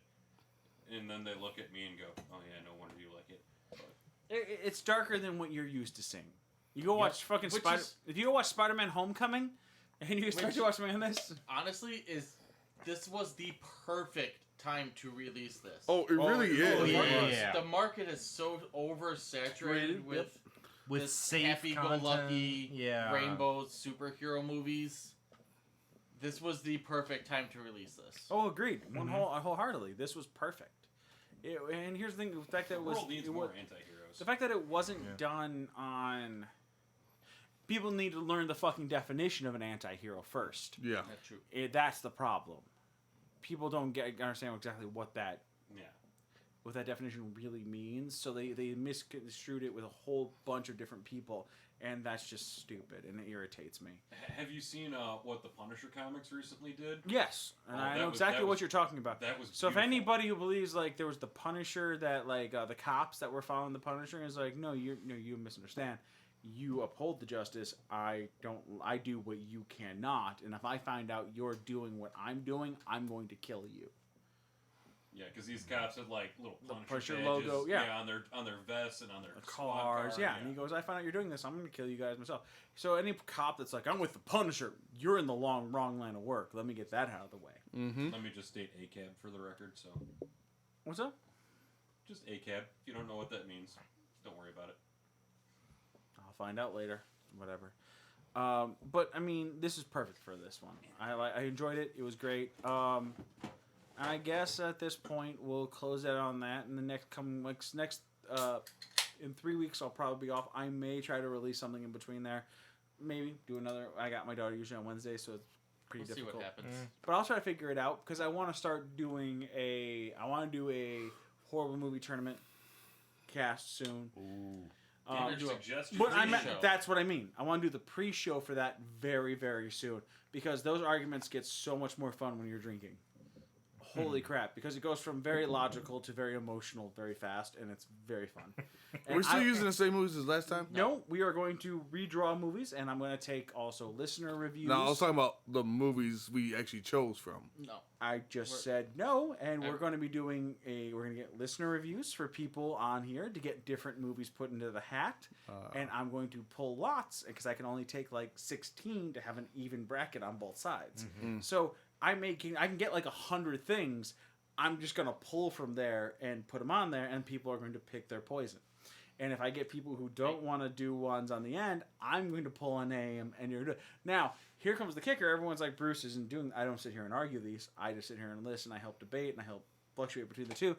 And then they look at me and go, "Oh yeah, no wonder you like it." But It's darker than what you're used to seeing. You go watch fucking Which Spider. is- If you go watch Spider-Man: Homecoming, and you start Which- to watch this, Honestly, this was the perfect time to release this. Oh, it really it is. really Yeah. The market is so oversaturated with With this safe happy-go-lucky content. Yeah. rainbow superhero movies. This was the perfect time to release this. oh, agreed, wholeheartedly. This was perfect. And here's the thing: the fact that the it was world needs it more was, anti-heroes. The fact that it wasn't done on. People need to learn the fucking definition of an anti-hero first. Yeah. That's true. That's the problem. People don't understand exactly what that definition really means, so they misconstrued it with a whole bunch of different people, and that's just stupid, and it irritates me. Have you seen what the Punisher comics recently did? Yes, and Oh, I that know was- exactly that what was- you're talking about. That was So if beautiful. anybody who believes like there was the Punisher that like the cops that were following the Punisher is like, no, you misunderstand. You uphold the justice. I don't. I do what you cannot. And if I find out you're doing what I'm doing, I'm going to kill you. Yeah, because these cops had like little Punisher badges, logo, yeah. on their vests and on their squad Cars, car, yeah. And he goes, I find out you're doing this. I'm going to kill you guys myself. So any cop that's like, I'm with the Punisher, you're in the wrong line of work. Let me get that out of the way. Mm-hmm. Let me just state ACAB for the record. So What's up? just ACAB. If you don't know what that means, don't worry about it. I'll find out later. Whatever. But I mean, this is perfect for this one. I enjoyed it. It was great. I guess at this point we'll close out on that. In the next in 3 weeks I'll probably be off. I may try to release something in between there. Maybe do another. I got my daughter usually on Wednesday, so it's pretty We'll see difficult. what happens. But I'll try to figure it out because I want to start doing a. I want to do a horrible movie tournament cast soon. Damage suggestions. But Pre-show. that's what I mean. I want to do the pre-show for that very, very soon because those arguments get so much more fun when you're drinking. Holy crap! Because it goes from very logical to very emotional very fast, and it's very fun. And We're still using the same movies as last time? No, we are going to redraw movies, and I'm going to take also listener reviews. No, I was talking about the movies we actually chose from. No. I just We're- said no, and we're I'm- going to be doing we're going to get listener reviews for people on here to get different movies put into the hat, and I'm going to pull lots because I can only take like 16 to have an even bracket on both sides. So I can get like 100 things. I'm just going to pull from there and put them on there, and people are going to pick their poison. And if I get people who don't want to do ones on the end, I'm going to pull a name, and you're good. Now, here comes the kicker. Everyone's like, Bruce isn't doing. I don't sit here and argue these. I just sit here and listen. I help debate, and I help fluctuate between the two.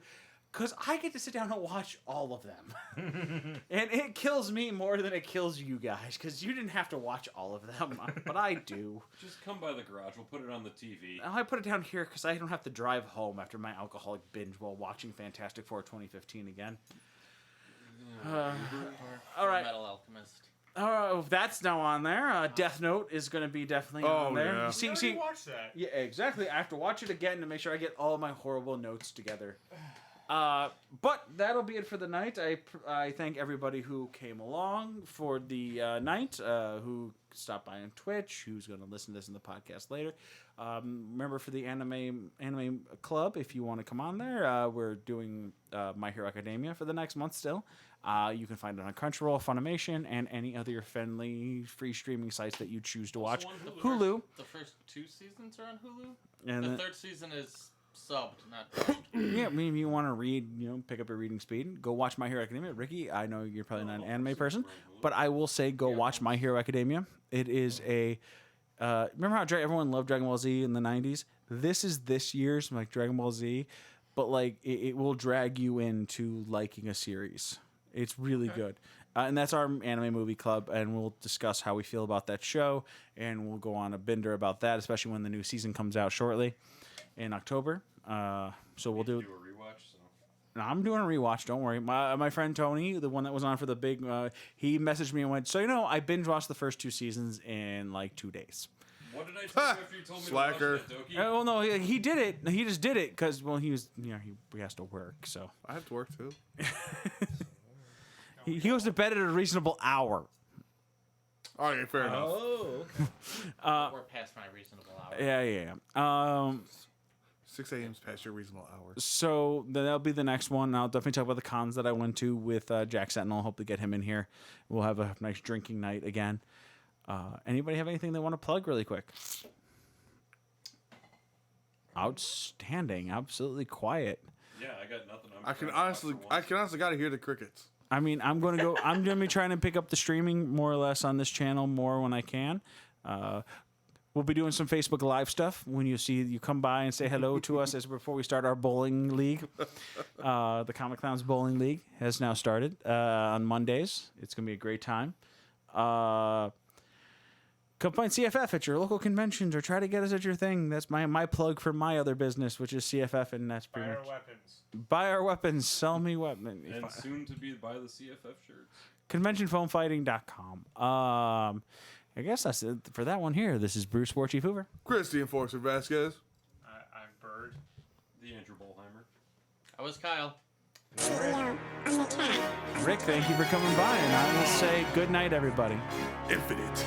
Because I get to sit down and watch all of them. And it kills me more than it kills you guys, because you didn't have to watch all of them. But I do. Just come by the garage. We'll put it on the TV. I put it down here because I don't have to drive home after my alcoholic binge while watching Fantastic Four 2015 again. All right. Metal Alchemist. Oh, that's now on there. Death Note is going to be definitely on there. yeah. You You see, watch that. yeah, exactly. I have to watch it again to make sure I get all my horrible notes together. But that'll be it for the night. I thank everybody who came along for the night, who stopped by on Twitch, who's going to listen to this in the podcast later. Remember for the anime club, if you want to come on there, we're doing My Hero Academia for the next month still. You can find it on Crunchyroll, Funimation, and any other friendly free streaming sites that you choose to watch. on Hulu. The first 2 seasons are on Hulu. And The then- third season is subbed, not dubbed. Yeah, I mean, if you want to read, pick up your reading speed, go watch My Hero Academia. Ricky, I know you're probably not an anime person, but I will say go watch My Hero Academia. It is a... remember how everyone loved Dragon Ball Z in the 90s? This is this year's like Dragon Ball Z, but like it will drag you into liking a series. It's really good. And that's our anime movie club, and we'll discuss how we feel about that show, and we'll go on a bender about that, especially when the new season comes out shortly in October. So we'll do... Do a rewatch. So. No, I'm doing a rewatch. Don't worry. My friend Tony, the one that was on for the big, he messaged me and went, "So I binge watched the first 2 seasons in like 2 days." What did I tell you after you told me Slacker. to watch that, Doki? Well, no, he did it. He just did it because he was, he has to work. So I have to work too. he goes to bed at a reasonable hour. All right, fair enough. Oh, We're past my reasonable hour. Yeah. 6 a.m. is past your reasonable hour. So that'll be the next one. I'll definitely talk about the cons that I went to with Jack Sentinel. Hope to get him in here. We'll have a nice drinking night again. Anybody have anything they want to plug really quick? Outstanding. Absolutely quiet. Yeah, I got nothing. I can honestly gotta hear the crickets. I mean, I'm going to be trying to pick up the streaming more or less on this channel more when I can. We'll be doing some Facebook Live stuff when you come by and say hello to us as before we start our bowling league. The Comic Clowns Bowling League has now started on Mondays. It's going to be a great time. Come find CFF at your local conventions or try to get us at your thing. That's my plug for my other business, which is CFF, and that's pretty Buy much. our weapons. Buy our weapons. Sell me weapons. And soon to be by the CFF shirts. ConventionFoamFighting.com. I guess that's it for that one here. This is Bruce Warchief Hoover. Christy Enforcer Vasquez. I'm Bird. The Andrew Bolheimer. I was Kyle. Rick, thank you for coming by, and I will say good night, everybody. Infinite.